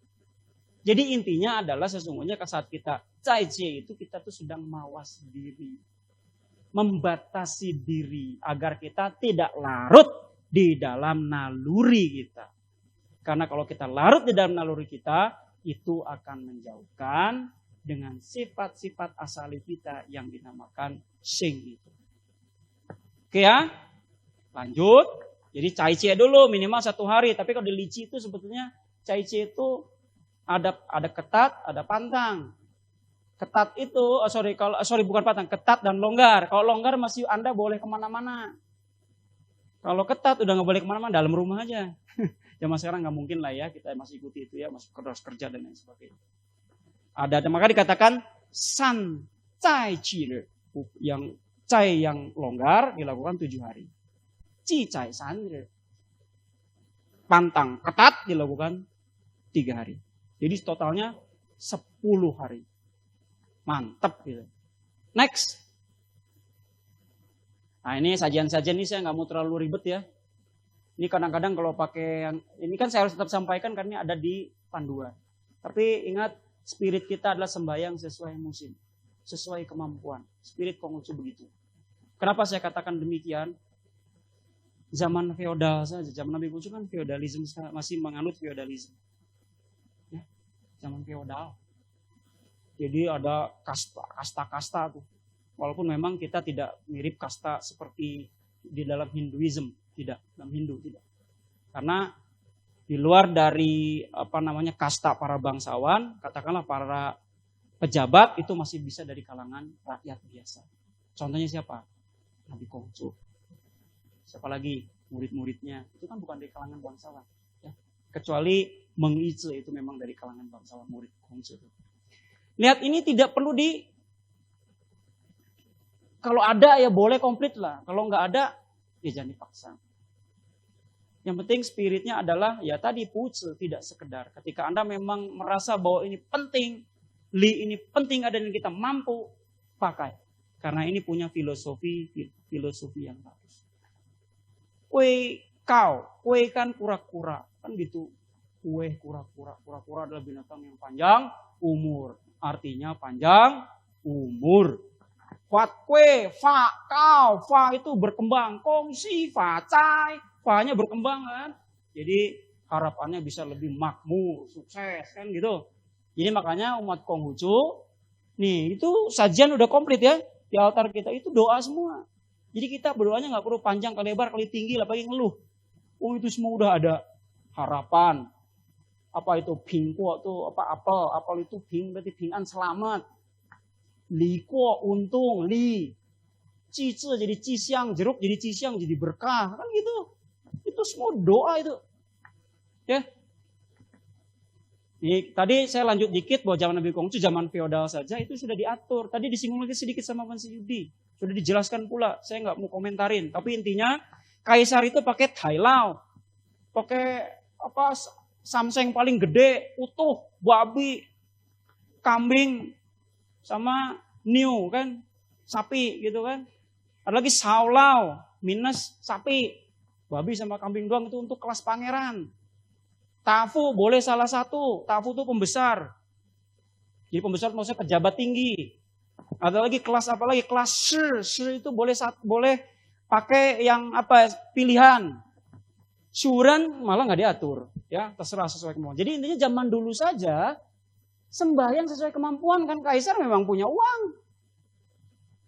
Jadi intinya adalah sesungguhnya saat kita Cai Cie itu kita tuh sedang mawas diri. Membatasi diri agar kita tidak larut di dalam naluri kita. Karena kalau kita larut di dalam naluri kita, itu akan menjauhkan dengan sifat-sifat asali kita yang dinamakan Shing itu. Oke ya, lanjut. Jadi Cai Cie dulu minimal 1 hari. Tapi kalau di lici itu sebetulnya Cai Cie itu ada ketat, ada pantang. Ketat itu, bukan pantang, ketat dan longgar. Kalau longgar masih Anda boleh kemana-mana. Kalau ketat udah nggak boleh kemana-mana, dalam rumah aja. Zaman sekarang nggak mungkin lah ya, kita masih ikuti itu ya, masih harus kerja dan lain sebagainya. Maka dikatakan san cai chi, yang cai yang longgar dilakukan 7 hari. Ci cai san, pantang ketat dilakukan 3 hari. Jadi totalnya 10 hari. Mantap gitu. Next. Nah ini sajian-sajian ini saya nggak mau terlalu ribet ya. Ini kadang-kadang kalau pakai yang ini kan saya harus tetap sampaikan karena ada di panduan. Tapi ingat, spirit kita adalah sembahyang sesuai musim, sesuai kemampuan. Spirit Konghucu begitu. Kenapa saya katakan demikian? Zaman feodal saja, zaman Nabi Konghucu kan feodalisme, masih menganut feodalisme. Ya, zaman feodal. Jadi ada kasta-kasta tuh. Walaupun memang kita tidak mirip kasta seperti di dalam Hinduism, tidak, dalam Hindu tidak. Karena di luar dari kasta para bangsawan, katakanlah para pejabat itu masih bisa dari kalangan rakyat biasa. Contohnya siapa? Nabi Konghucu. Siapa lagi? Murid-muridnya. Itu kan bukan dari kalangan bangsawan. Ya. Kecuali Meng Yizi itu memang dari kalangan bangsawan, murid Konghucu. Lihat, ini tidak perlu kalau ada ya boleh komplit lah. Kalau nggak ada, ya jangan dipaksa. Yang penting spiritnya adalah ya tadi puce, tidak sekedar. Ketika Anda memang merasa bahwa ini penting, ini penting ada dan kita mampu, pakai. Karena ini punya filosofi yang bagus. Kue kan kura-kura, kan gitu. Kue kura-kura adalah binatang yang panjang umur. Artinya panjang umur. Fat kue, fa itu berkembang. Kongsi, fa cai, fa-nya berkembang kan. Jadi harapannya bisa lebih makmur, sukses kan gitu. Jadi makanya umat Konghucu, nih itu sajian udah komplit ya. Di altar kita itu doa semua. Jadi kita berdoanya nggak perlu panjang, kali lebar, kali tinggi lah, pakai ngeluh. Oh itu semua udah ada harapan. Apa itu pingko tuh, apel itu ping berarti pingan selamat. Li kuo untung, li ci jadi cisiang, jeruk jadi cisiang, jadi berkah, kan gitu. Itu semua doa itu. Ya. Tadi saya lanjut dikit bahwa zaman Nabi Konghucu, zaman feodal saja itu sudah diatur. Tadi disinggung lagi sedikit sama Pan Yudi. Sudah dijelaskan pula, saya nggak mau komentarin. Tapi intinya, kaisar itu pakai thailau. Pakai samseng paling gede, utuh, babi, kambing, sama new kan, sapi gitu kan. Ada lagi saulau, minus sapi, babi sama kambing doang itu untuk kelas pangeran. Tafu boleh salah satu, tafu itu pembesar. Jadi pembesar maksudnya pejabat tinggi. Ada lagi kelas apa lagi? Kelas shi itu boleh pakai yang pilihan. Syuran malah nggak diatur, ya terserah sesuai kemampuan. Jadi intinya zaman dulu saja sembahyang sesuai kemampuan, kan kaisar memang punya uang.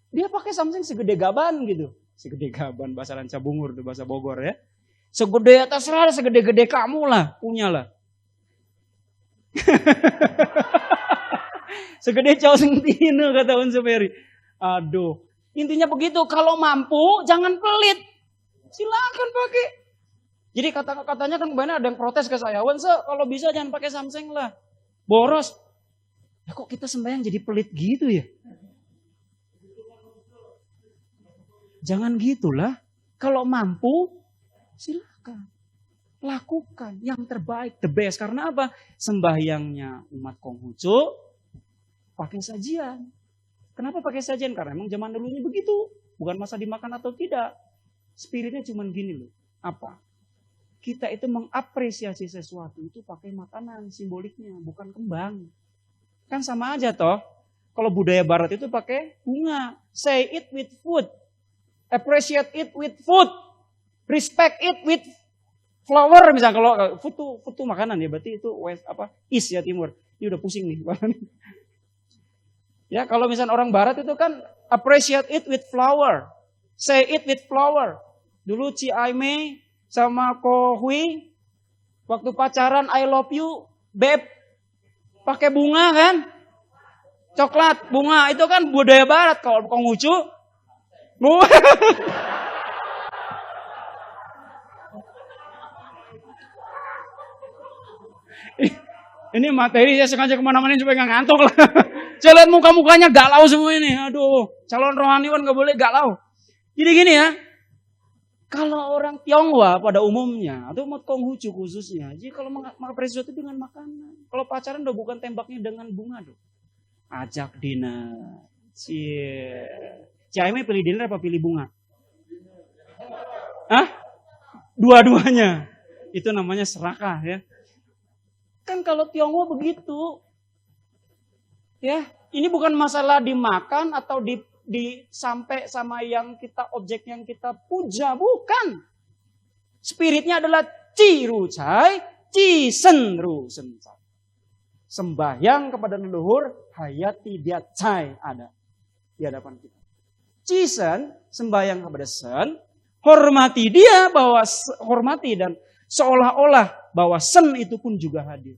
Dia pakai samseng segede gaban gitu. Segede gaban bahasa Ranca Bungur, bahasa Bogor ya. Segede terserah, segede-gede kamu lah, punya lah. Segede Chow Seng Tino kata Unse Peri. Aduh, intinya begitu. Kalau mampu jangan pelit. Silakan pakai. Jadi katanya kan kemarin ada yang protes ke saya, Unse kalau bisa jangan pakai samseng lah. Boros. Ya kok kita sembahyang jadi pelit gitu ya? Jangan gitulah. Kalau mampu, silakan. Lakukan yang terbaik, the best. Karena apa? Sembahyangnya umat Konghucu pakai sajian. Kenapa pakai sajian? Karena emang zaman dulunya begitu. Bukan masa dimakan atau tidak. Spiritnya cuma gini loh. Apa? Kita itu mengapresiasi sesuatu itu pakai makanan simboliknya, bukan kembang. Kan sama aja toh. Kalau budaya barat itu pakai bunga. Say it with food. Appreciate it with food. Respect it with flower. Misalnya kalau food tuh makanan ya, berarti itu east ya, timur. Ini udah pusing nih. Ya, kalau misalnya orang barat itu kan appreciate it with flower. Say it with flower. Dulu Ci Aimee sama Ko Hui waktu pacaran I love you, babe. Pakai bunga kan? Coklat, bunga. Itu kan budaya barat. Kalau Konghucu, ini materi saya sengaja kemana-mana supaya nggak ngantuk lah. Saya lihat muka-mukanya galau semua ini. Aduh, calon rohaniwan nggak boleh galau. Jadi gini ya, kalau orang Tionghoa pada umumnya, atau umat Konghucu khususnya, jadi kalau mengapresiasi itu dengan makanan. Kalau pacaran udah bukan tembaknya dengan bunga dong. Ajak dinner. Ci Aimee pilih dinner apa pilih bunga? Hah? dua-duanya. Itu namanya serakah ya. Kan kalau Tionghoa begitu. Ya, ini bukan masalah dimakan atau sampai sama yang kita objek yang kita puja, bukan. Spiritnya adalah ciru cai, cisen ru sensai. Sembahyang kepada leluhur, hayati dia cai ada di hadapan kita. Cisen, sembahyang kepada sen, hormati dia bahwa hormati dan seolah-olah bahwa sen itu pun juga hadir.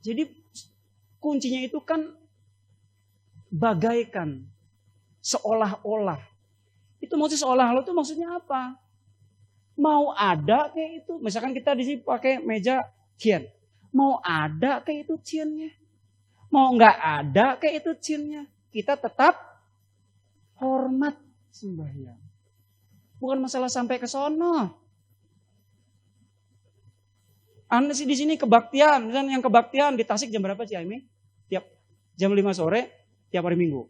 Jadi kuncinya itu kan bagaikan, seolah-olah. Itu maksudnya seolah-olah itu maksudnya apa? Mau ada kayak itu, misalkan kita di sini pakai meja cian. Mau ada kayak itu ciannya. Mau nggak ada kayak itu ciannya. Kita tetap hormat sembahyang. Bukan masalah sampai ke sono. Anda sih di sini kebaktian, misalnya yang kebaktian di Tasik jam berapa sih Aimi? Tiap jam 5 sore tiap hari Minggu.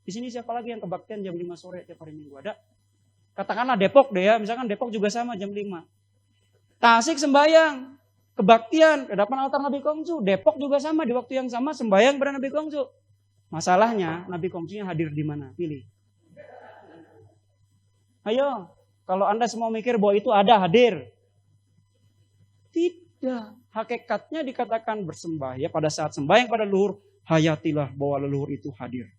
Di sini siapa lagi yang kebaktian jam 5 sore tiap hari Minggu? Ada? Katakanlah Depok deh ya, misalkan Depok juga sama jam 5. Tasik sembahyang, kebaktian, kedapan altar Nabi Kongcu. Depok juga sama di waktu yang sama sembahyang pada Nabi Kongcu. Masalahnya Nabi Kongcunya hadir di mana? Pilih. Ayo, kalau Anda semua mikir bahwa itu ada hadir. Tidak. Hakikatnya dikatakan bersembahyang pada saat sembahyang pada leluhur, hayatilah bahwa leluhur itu hadir.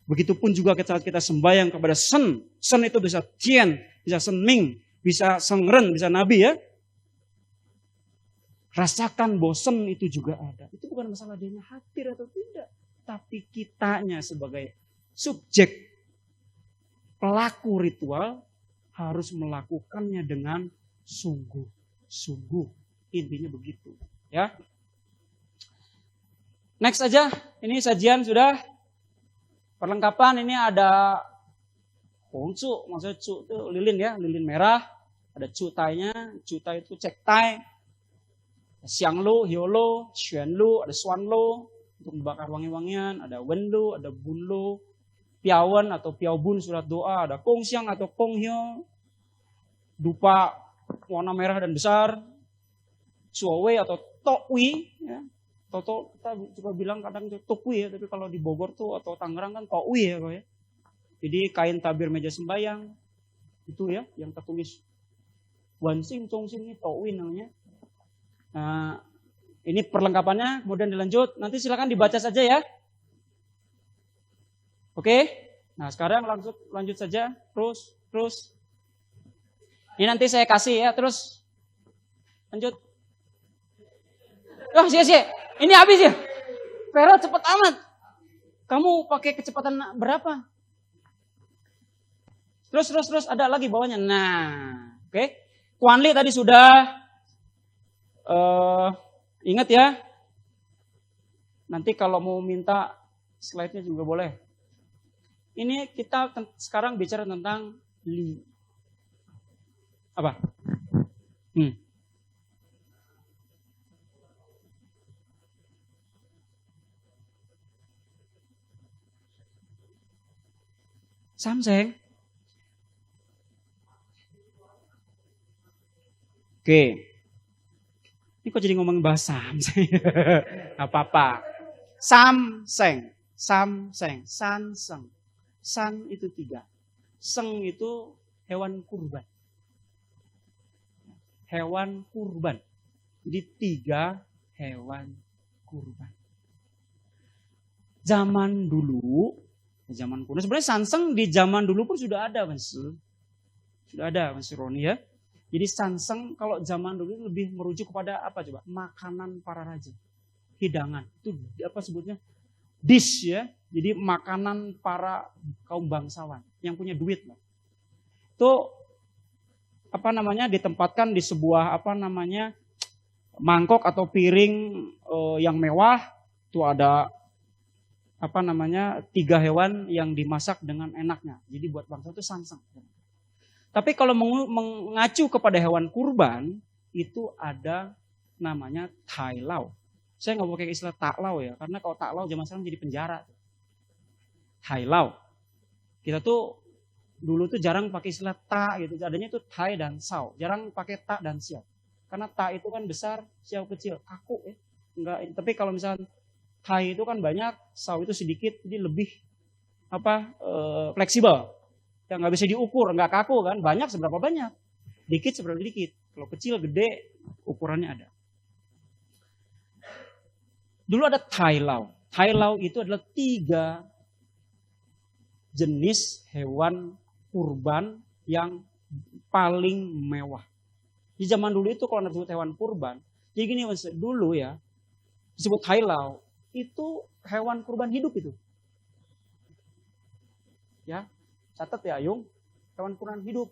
Begitupun juga saat kita sembahyang kepada sen. Sen itu bisa tien, bisa senming, bisa sengren, bisa nabi ya. Rasakan bosen itu juga ada. Itu bukan masalah dia hadir atau tidak. Tapi kitanya sebagai subjek pelaku ritual harus melakukannya dengan sungguh-sungguh. Intinya begitu. Ya. Next aja. Ini sajian sudah. Perlengkapan ini ada kongcu. Maksudnya cu itu lilin ya. Lilin merah. Ada cu tainya. Cu tai itu cek tai. Siang lu, hio lu, xuan lu, ada suan lu. Untuk membakar wangi-wangian. Ada wen lu, ada bun lu. Piawan atau piaubun surat doa, ada kongsiang atau konghyo, dupa warna merah dan besar, suawe atau tokwi, ya. Toto kita juga bilang kadang tokwi ya, tapi kalau di Bogor tuh atau Tangerang kan tokwi ya, ya. Jadi kain tabir meja sembahyang itu ya, yang tertulis wansing congsing ini tokwi namanya. Nah, ini perlengkapannya, kemudian dilanjut. Nanti silakan dibaca saja ya. Oke, nah sekarang lanjut saja, terus. Ini nanti saya kasih ya, terus lanjut. Oh, sia. Ini habis ya. Pero cepet amat. Kamu pakai kecepatan berapa? Terus ada lagi bawahnya. Nah, oke. Kuanli tadi sudah. Ingat ya. Nanti kalau mau minta slide-nya juga boleh. Ini kita sekarang bicara tentang li. Apa? Samseng. Oke. Ini kok jadi ngomong bahasa Samseng? Apa-apa. Samseng. Sanseng. San itu 3. Seng itu hewan kurban. Hewan kurban. Jadi 3 hewan kurban. Zaman dulu, zaman kuno. Sebenarnya sanseng di zaman dulu pun sudah ada, Mas. Sudah ada, Mas Roni ya. Jadi sanseng kalau zaman dulu lebih merujuk kepada apa coba? Makanan para raja. Hidangan. Itu apa sebutnya? Dish ya. Jadi makanan para kaum bangsawan yang punya duit lah. Itu apa namanya ditempatkan di sebuah apa namanya mangkok atau piring yang mewah. Itu ada apa namanya 3 hewan yang dimasak dengan enaknya. Jadi buat bangsa itu sanseng. Tapi kalau mengacu kepada hewan kurban itu ada namanya tailau. Saya nggak mau pakai istilah taklau ya, karena kalau taklau zaman sekarang jadi penjara. Tailau. Kita tuh Dulu tuh jarang pakai istilah ta gitu. Adanya itu tai dan sao. Jarang pakai ta dan xiao. Karena ta itu kan besar, xiao kecil, kaku ya. Enggak, tapi kalau misalnya tai itu kan banyak, sao itu sedikit, jadi lebih fleksibel. Yang nggak bisa diukur, nggak kaku kan. Banyak seberapa banyak. Dikit seberapa dikit. Kalau kecil, gede, ukurannya ada. Dulu ada tai lao. Tai lao itu adalah 3 jenis hewan kurban yang paling mewah. Di zaman dulu itu kalau disebut hewan kurban, jadi gini dulu ya, disebut tai lao, itu hewan kurban hidup itu. Ya, catat ya Ayung, hewan kurban hidup.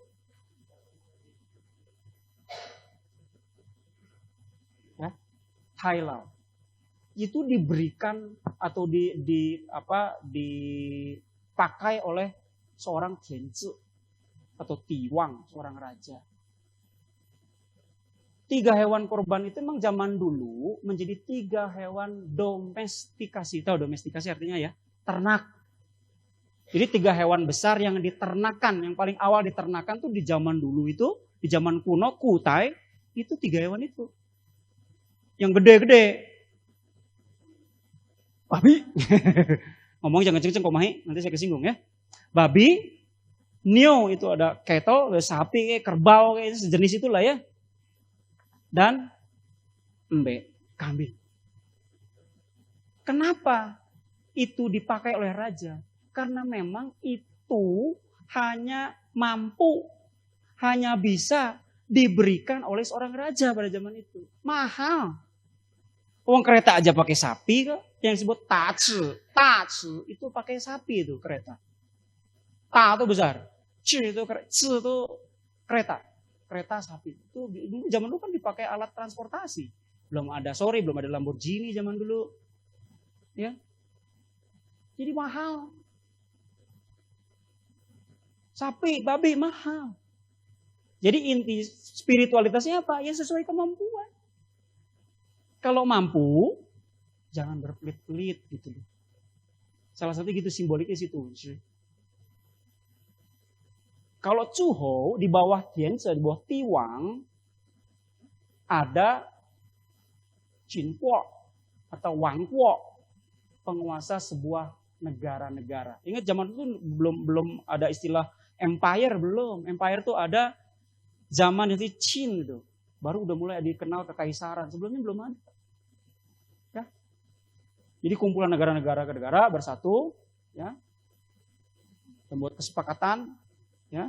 Ya, tai lao. Itu diberikan atau dipakai oleh seorang tianzi atau tiwang, seorang raja. 3 hewan korban itu memang zaman dulu menjadi 3 hewan domestikasi. Tahu domestikasi artinya ya? Ternak. Jadi 3 hewan besar yang diternakan, yang paling awal diternakan tuh di zaman dulu itu, di zaman kuno, kutai, itu 3 hewan itu. Yang gede-gede. Babi. Ngomong jangan kenceng kok Mahi, nanti saya kesinggung ya. Babi, nio itu ada cattle, sapi, kerbau, sejenis itulah ya. Dan kambing. Kenapa itu dipakai oleh raja? Karena memang itu hanya bisa diberikan oleh seorang raja pada zaman itu. Mahal. Uang kereta aja pakai sapi kok. Yang disebut tatsu itu pakai sapi itu kereta. Ta itu besar, ci itu kereta sapi. Itu dulu zaman dulu kan dipakai alat transportasi. Belum ada Lamborghini zaman dulu. Ya. Jadi mahal. Sapi, babi mahal. Jadi inti spiritualitasnya apa? Ya sesuai kemampuan. Kalau mampu, jangan berpelit-pelit gitu. Salah satu gitu simboliknya situ. Kalau Cuho di bawah Tianzi, di bawah Tiwang, ada Qinpo atau Wangpo, penguasa sebuah negara-negara. Ingat zaman itu belum ada istilah empire, belum. Empire itu ada zaman itu Qin itu. Baru udah mulai dikenal kekaisaran. Sebelumnya belum ada. Ya. Jadi kumpulan negara-negara bersatu, ya, membuat kesepakatan, ya,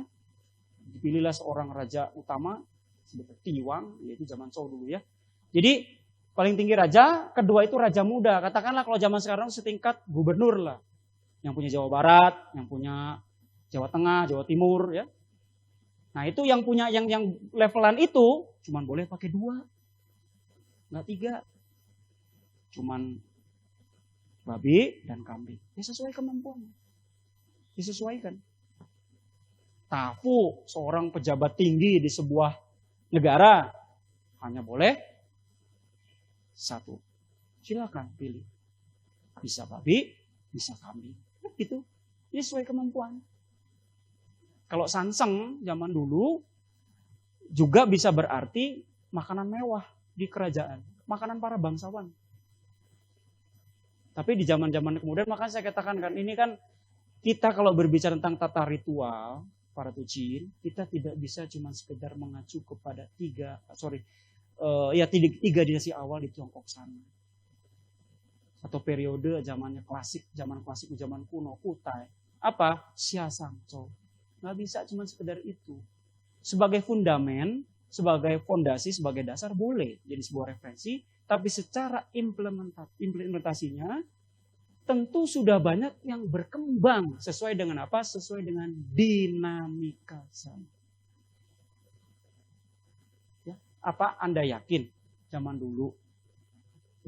dipilihlah seorang raja utama sebagai Tiwang, yaitu zaman Zhou dulu ya. Jadi paling tinggi raja, kedua itu raja muda. Katakanlah kalau zaman sekarang setingkat gubernur lah, yang punya Jawa Barat, yang punya Jawa Tengah, Jawa Timur, ya. Nah itu yang punya yang levelan itu cuman boleh pakai 2, nggak 3. Cuman babi dan kambing. Ya sesuai kemampuan. Disesuaikan. Tafu, seorang pejabat tinggi di sebuah negara, hanya boleh 1. Silakan pilih. Bisa babi, bisa kambing. Gitu. Ini sesuai kemampuan. Kalau sanseng zaman dulu juga bisa berarti makanan mewah di kerajaan. Makanan para bangsawan. Tapi di zaman-zaman kemudian, makanya saya katakan kan, ini kan kita kalau berbicara tentang tata ritual para tucin, kita tidak bisa cuma sekedar mengacu kepada 3 dinasti awal di Tiongkok sana. Atau periode zaman klasik, zaman kuno, Kutai. Apa? Xia Shangzhou. Nggak bisa cuma sekedar itu. Sebagai fundamen, sebagai fondasi, sebagai dasar boleh jadi sebuah referensi, tapi secara implementasinya tentu sudah banyak yang berkembang sesuai dengan apa? Sesuai dengan dinamika zaman. Ya, apa Anda yakin zaman dulu,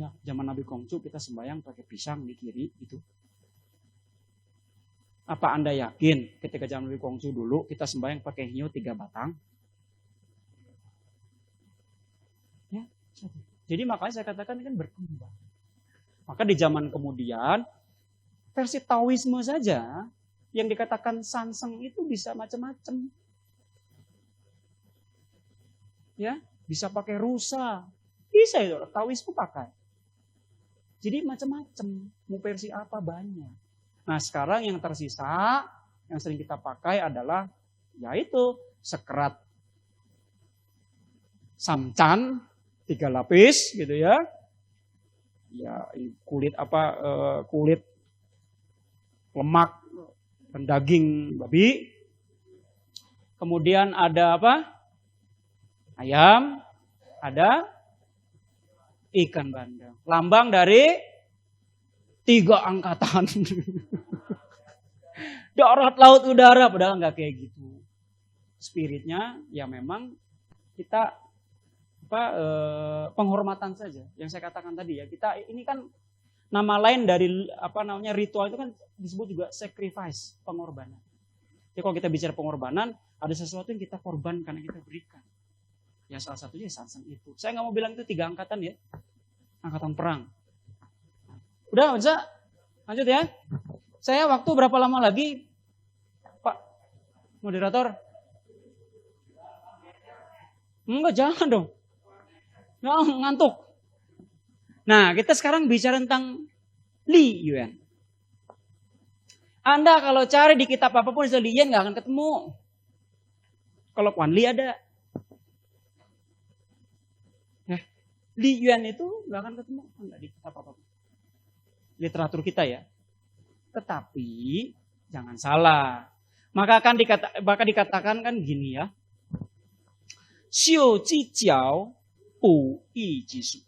ya zaman Nabi Kongcu kita sembahyang pakai pisang di kiri gitu? Apa Anda yakin ketika zaman Nabi Kongcu dulu kita sembahyang pakai hiu 3 batang? Ya, jadi makanya saya katakan ini kan berkembang. Maka di zaman kemudian versi Taoisme saja yang dikatakan sanseng itu bisa macam-macam. Ya, bisa pakai rusa. Bisa itu, Taoisme pakai. Jadi macam-macam. Mau versi apa banyak. Nah, sekarang yang tersisa yang sering kita pakai adalah yaitu sekerat samcan 3 lapis gitu ya. Ya, kulit kulit lemak dan daging babi. Kemudian ada apa? Ayam, ada ikan bandeng. Lambang dari 3 angkatan. Darat, laut, udara. Padahal nggak kayak gitu. Spiritnya ya memang kita penghormatan saja. Yang saya katakan tadi ya. Kita ini kan nama lain dari ritual itu kan disebut juga sacrifice, pengorbanan. Jadi kalau kita bicara pengorbanan, ada sesuatu yang kita korbankan, yang kita berikan. Ya salah satunya sanseng itu. Saya nggak mau bilang itu 3 angkatan ya. Angkatan perang. Udah bisa? Lanjut ya. Saya waktu berapa lama lagi? Pak moderator? Enggak, jangan dong. Ngantuk. Nah, kita sekarang bicara tentang Li Yuan. Anda kalau cari di kitab apapun Li Yuan nggak akan ketemu. Kalau Kuan Li ada. Li Yuan itu nggak akan ketemu enggak di kitab apapun. Literatur kita ya. Tetapi jangan salah. Maka dikatakan kan gini ya. Xiu ji jiao bu yi ji su.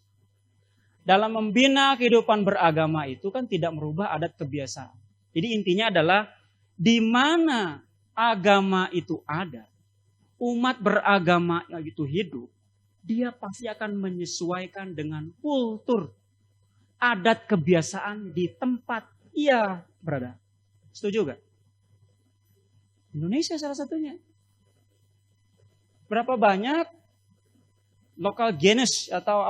Dalam membina kehidupan beragama itu kan tidak merubah adat kebiasaan. Jadi intinya adalah di mana agama itu ada, umat beragama itu hidup, dia pasti akan menyesuaikan dengan kultur, adat kebiasaan di tempat ia berada. Setuju gak? Indonesia salah satunya. Berapa banyak lokal genus atau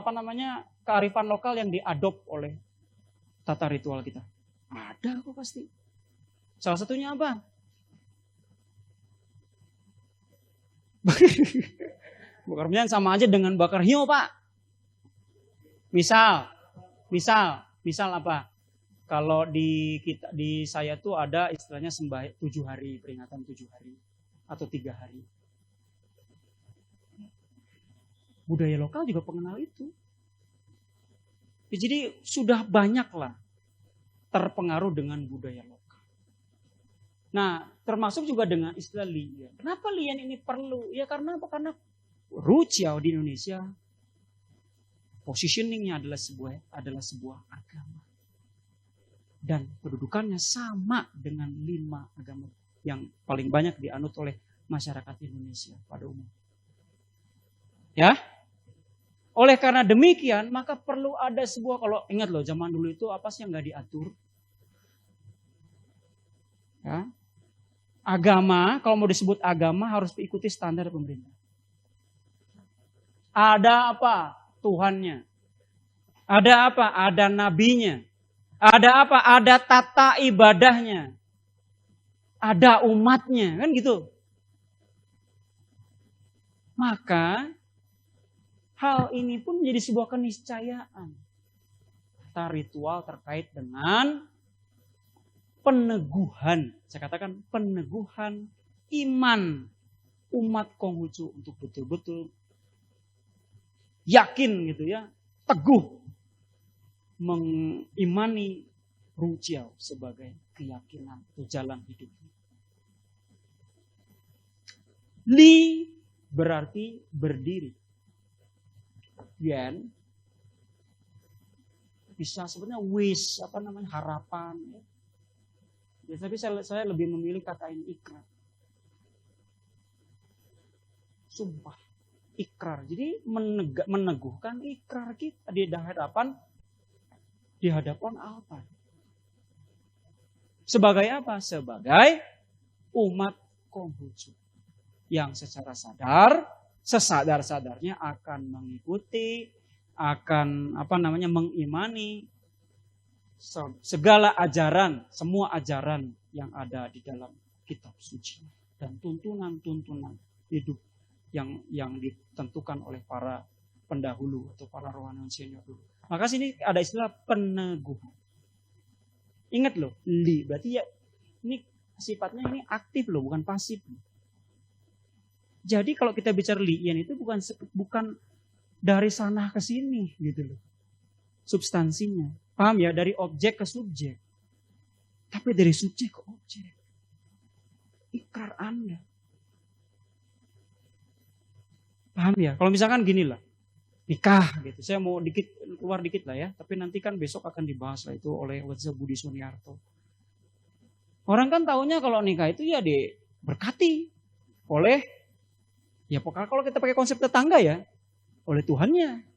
kearifan lokal yang diadop oleh tata ritual kita? Ada kok pasti. Salah satunya apa? Bakar menyan sama aja dengan bakar hiu, Pak. Misal apa? Kalau di saya tuh ada istilahnya 7 hari, peringatan 7 hari atau 3 hari. Budaya lokal juga pengenal itu. Ya, jadi sudah banyaklah terpengaruh dengan budaya lokal. Nah, termasuk juga dengan istilah lian. Kenapa lian ini perlu? Ya karena apa? Karena Ruciao di Indonesia positioningnya adalah sebuah agama. Dan kedudukannya sama dengan 5 agama yang paling banyak dianut oleh masyarakat Indonesia pada umum. Ya. Oleh karena demikian, maka perlu ada sebuah, kalau ingat loh, zaman dulu itu apa sih yang nggak diatur? Ya. Agama, kalau mau disebut agama harus diikuti standar pemerintah. Ada apa? Tuhannya. Ada apa? Ada nabinya. Ada apa? Ada tata ibadahnya. Ada umatnya, kan gitu. Maka hal ini pun menjadi sebuah keniscayaan. Tata ritual terkait dengan peneguhan. Saya katakan peneguhan iman umat Konghucu untuk betul-betul yakin gitu ya. Teguh mengimani Ruciao sebagai keyakinan atau jalan hidup. Li berarti berdiri. Yuan bisa sebenarnya wish, harapan. Ya, tapi saya lebih memilih kata ini ikrar. Sumpah, ikrar. Jadi meneguhkan ikrar kita di hadapan apa? Sebagai apa? Sebagai umat Konghucu yang secara sesadar-sadarnya akan mengikuti, akan mengimani segala ajaran, semua ajaran yang ada di dalam kitab suci dan tuntunan-tuntunan hidup yang ditentukan oleh para pendahulu atau para rohaniwan senior dulu. Maka sini ada istilah peneguhan. Ingat loh, berarti ya ini sifatnya ini aktif loh, bukan pasif. Jadi kalau kita bicara lian itu bukan dari sana ke sini gitu loh. Substansinya. Paham ya? Dari objek ke subjek. Tapi dari subjek ke objek. Ikrar Anda. Paham ya? Kalau misalkan gini lah. Nikah gitu. Saya mau keluar dikit lah ya. Tapi nanti kan besok akan dibahas lah itu oleh Wazza Budi Suniarto. Orang kan taunya kalau nikah itu ya diberkati oleh, ya pokoknya kalau kita pakai konsep tetangga ya, oleh Tuhannya.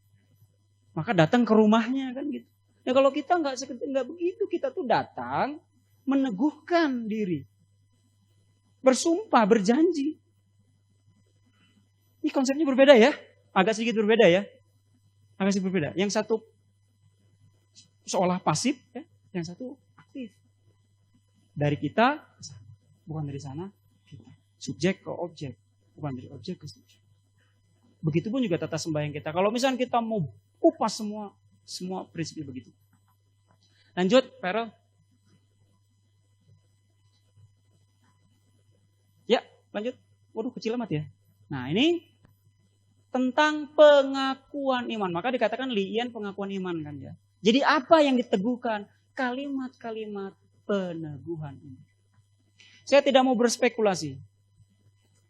Maka datang ke rumahnya kan gitu. Nah kalau kita nggak begitu, kita tuh datang meneguhkan diri. Bersumpah, berjanji. Ini konsepnya berbeda ya. Agak sedikit berbeda ya. Agak sedikit berbeda. Yang satu seolah pasif, ya. Yang satu aktif. Dari kita, bukan dari sana, kita. Subjek ke objek. Bukan dari objek ke subjek. Begitupun juga tata sembahyang kita. Kalau misalnya kita mau kupas semua prinsipnya begitu. Lanjut, Farel. Ya, lanjut. Waduh, kecil amat ya. Nah, ini tentang pengakuan iman. Maka dikatakan lian pengakuan iman kan ya. Jadi apa yang diteguhkan? Kalimat-kalimat peneguhan iman. Saya tidak mau berspekulasi.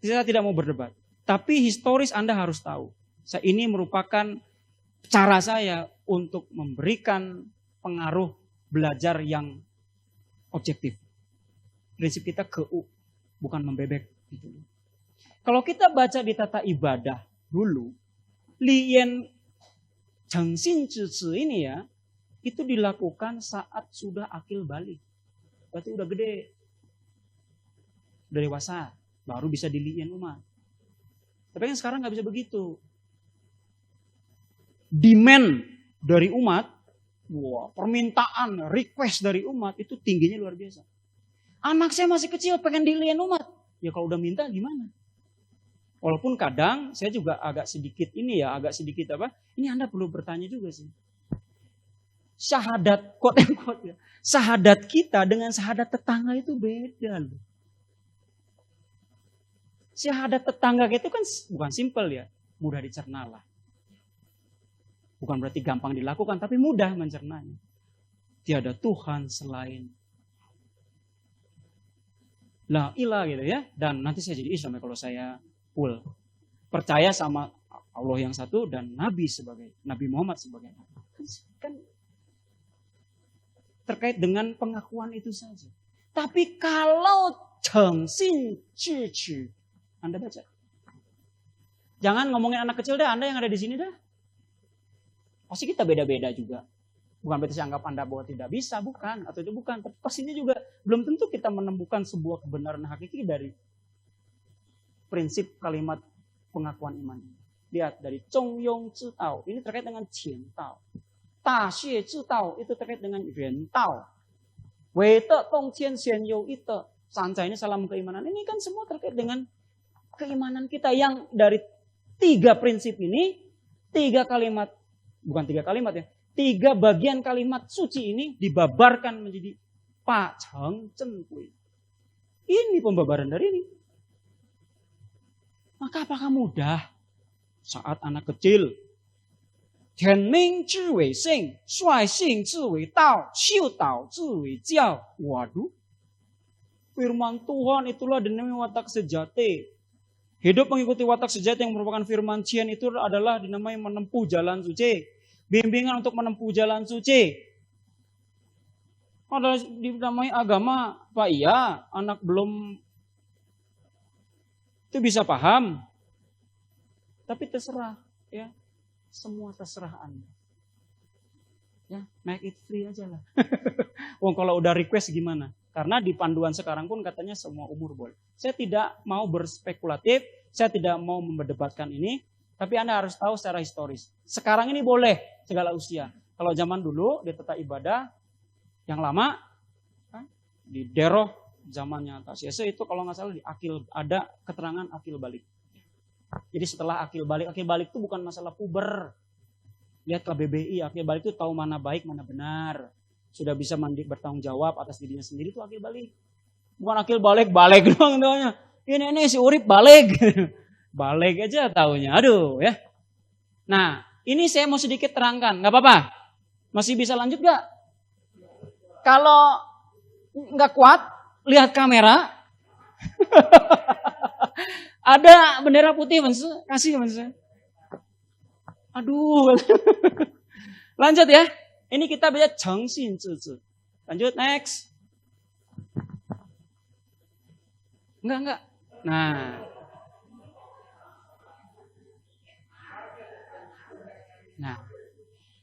Saya tidak mau berdebat. Tapi historis Anda harus tahu. Ini merupakan cara saya untuk memberikan pengaruh belajar yang objektif. Prinsip kita bukan membebek. Gitu. Kalau kita baca di tata ibadah dulu, lian jangsin cici ini ya, itu dilakukan saat sudah akil balik. Berarti udah gede, udah dewasa, baru bisa dilian umat. Tapi kan sekarang nggak bisa begitu. Demand dari umat, permintaan, request dari umat itu tingginya luar biasa. Anak saya masih kecil pengen dilian umat. Ya kalau udah minta gimana? Walaupun kadang saya juga agak sedikit ini Anda perlu bertanya juga sih. Syahadat, quote and quote ya. Syahadat kita dengan syahadat tetangga itu beda loh. Syahadat tetangga itu kan bukan simpel ya, mudah dicerna lah. Bukan berarti gampang dilakukan, tapi mudah mencernanya. Tiada Tuhan selain la ilah gitu ya. Dan nanti saya jadi Islam ya kalau saya full percaya sama Allah yang satu dan Nabi Muhammad sebagai Nabi. Kan terkait dengan pengakuan itu saja. Tapi kalau jengsin cici, Anda baca. Jangan ngomongin anak kecil dah, Anda yang ada di sini dah. Pasti kita beda-beda juga. Bukan berarti saya anggap Anda bahwa tidak bisa, bukan. Atau itu bukan. Tapi pastinya juga belum tentu kita menemukan sebuah kebenaran hakiki dari prinsip kalimat pengakuan iman. Lihat dari Zhong Yong Zhi Tao. Ini terkait dengan Qian Tao. Da Xue Zhi Tao. Itu terkait dengan Yuan Tao. Wei De Dong Qian Xian You Ite. Sanca ini salam keimanan. Ini kan semua terkait dengan keimanan kita. Yang dari 3 prinsip ini, 3 kalimat. Bukan 3 kalimat ya. 3 bagian kalimat suci ini dibabarkan menjadi Pa Cheng Chen Kui. Ini pembabaran dari ini. Maka apakah mudah saat anak kecil Tian Ming Zhi Wei Xing, Shuai Xing Zhi Wei Dao, Xiu Dao Zhi Wei Jiao. Waduh. Firman Tuhan itulah dinamai watak sejati. Hidup mengikuti watak sejati yang merupakan firman Cian itu adalah dinamai menempuh jalan suci. Bimbingan untuk menempuh jalan suci. Ada dinamai agama, Pak iya, anak belum itu bisa paham. Tapi terserah, ya. Semua terserah Anda. Ya, make it free aja lah. Wong kalau udah request gimana? Karena di panduan sekarang pun katanya semua umur boleh. Saya tidak mau berspekulatif, saya tidak mau memperdebatkan ini, tapi Anda harus tahu secara historis. Sekarang ini boleh segala usia. Kalau zaman dulu di tata ibadah yang lama di Deroh zamannya atas Yesus itu kalau nggak salah di akil, ada keterangan akil balik. Jadi setelah akil balik itu bukan masalah puber. Lihat KBBI, akil balik itu tahu mana baik, mana benar. Sudah bisa bertanggung jawab atas dirinya sendiri, itu akil balik. Bukan akil balik doang taunya. Ini si Urip balik. Balik aja taunya. Aduh ya. Nah, ini saya mau sedikit terangkan. Nggak apa-apa? Masih bisa lanjut nggak? Kalau nggak kuat, lihat kamera. Ada bendera putih, Mas. Kasih, Mas. Aduh. Lanjut ya. Ini kita baca 정신自治. Lanjut, next. Enggak. Nah.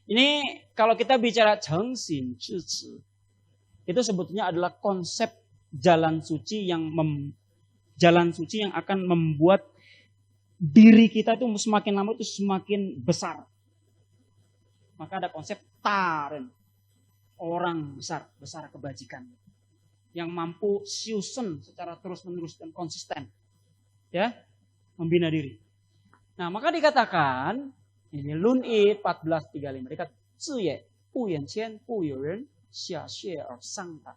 Ini kalau kita bicara 정신自治, itu sebetulnya adalah konsep jalan suci yang akan membuat diri kita itu semakin lama itu semakin besar. Maka ada konsep taren, orang besar kebajikan, yang mampu siusen secara terus-menerus dan konsisten, ya, membina diri. Nah, maka dikatakan ini Lun Yi 14:35 dikatakan, 自也不眼前不有人下血而伤他.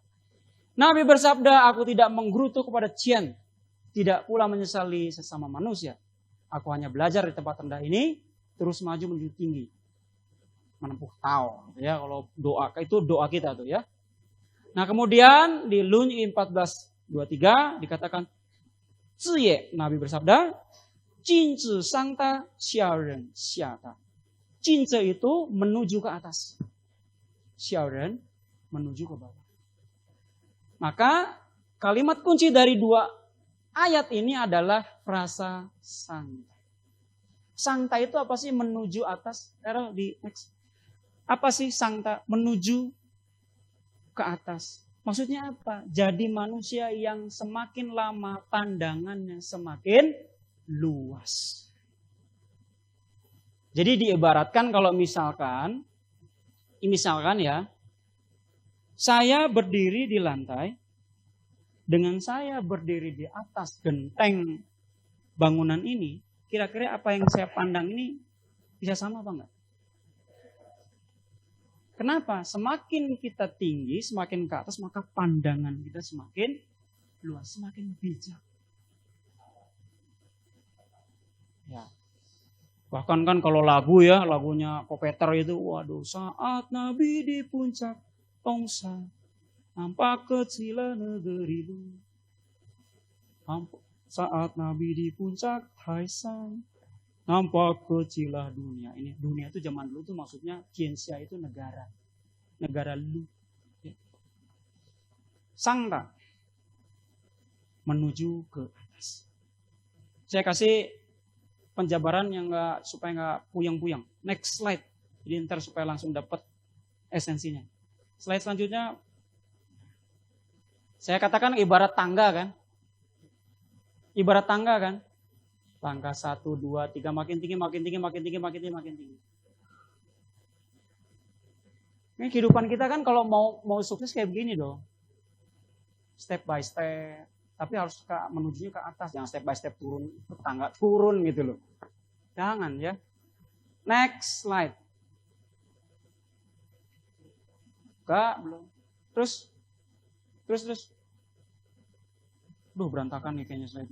Nabi bersabda, aku tidak menggerutu kepada Cian, tidak pula menyesali sesama manusia. Aku hanya belajar di tempat rendah ini, terus maju menuju tinggi. Menempuh tahun. Ya, kalau doa itu doa kita tuh ya. Nah kemudian di Lun Yi 14:23 dikatakan, 自也, Nabi bersabda, 君子上大, 小人下大. 君子itu menuju ke atas. 小人 menuju ke bawah. Maka kalimat kunci dari dua ayat ini adalah frasa sangta. Sangta itu apa sih? Menuju atas. Di next. Apa sih sangta? Menuju ke atas. Maksudnya apa? Jadi manusia yang semakin lama pandangannya semakin luas. Jadi diibaratkan kalau misalkan ya, saya berdiri di lantai, dengan saya berdiri di atas genteng bangunan ini, kira-kira apa yang saya pandang ini bisa sama apa enggak? Kenapa? Semakin kita tinggi, semakin ke atas, maka pandangan kita semakin luas, semakin bijak. Ya. Bahkan kan kalau lagunya Kopeter itu, waduh, saat Nabi di puncak tongsa, nampak kecilan negeri lu. Saat Nabi di puncak Taisan, nampak kecilah dunia. Ini dunia itu zaman dulu tuh maksudnya Kiensia itu negara lu. Sangta menuju ke atas. Saya kasih penjabaran yang supaya nggak puyang-puyang. Next slide. Jadi ntar supaya langsung dapat esensinya. Slide selanjutnya. Saya katakan ibarat tangga kan. Tangga 1, 2, 3 makin tinggi. Ini kehidupan kita kan kalau mau sukses kayak begini dong. Step by step. Tapi harus menujunya ke atas. Jangan step by step turun. Tangga turun gitu loh. Jangan ya. Next slide. Belum. Terus. Duh berantakan nih kayaknya slide.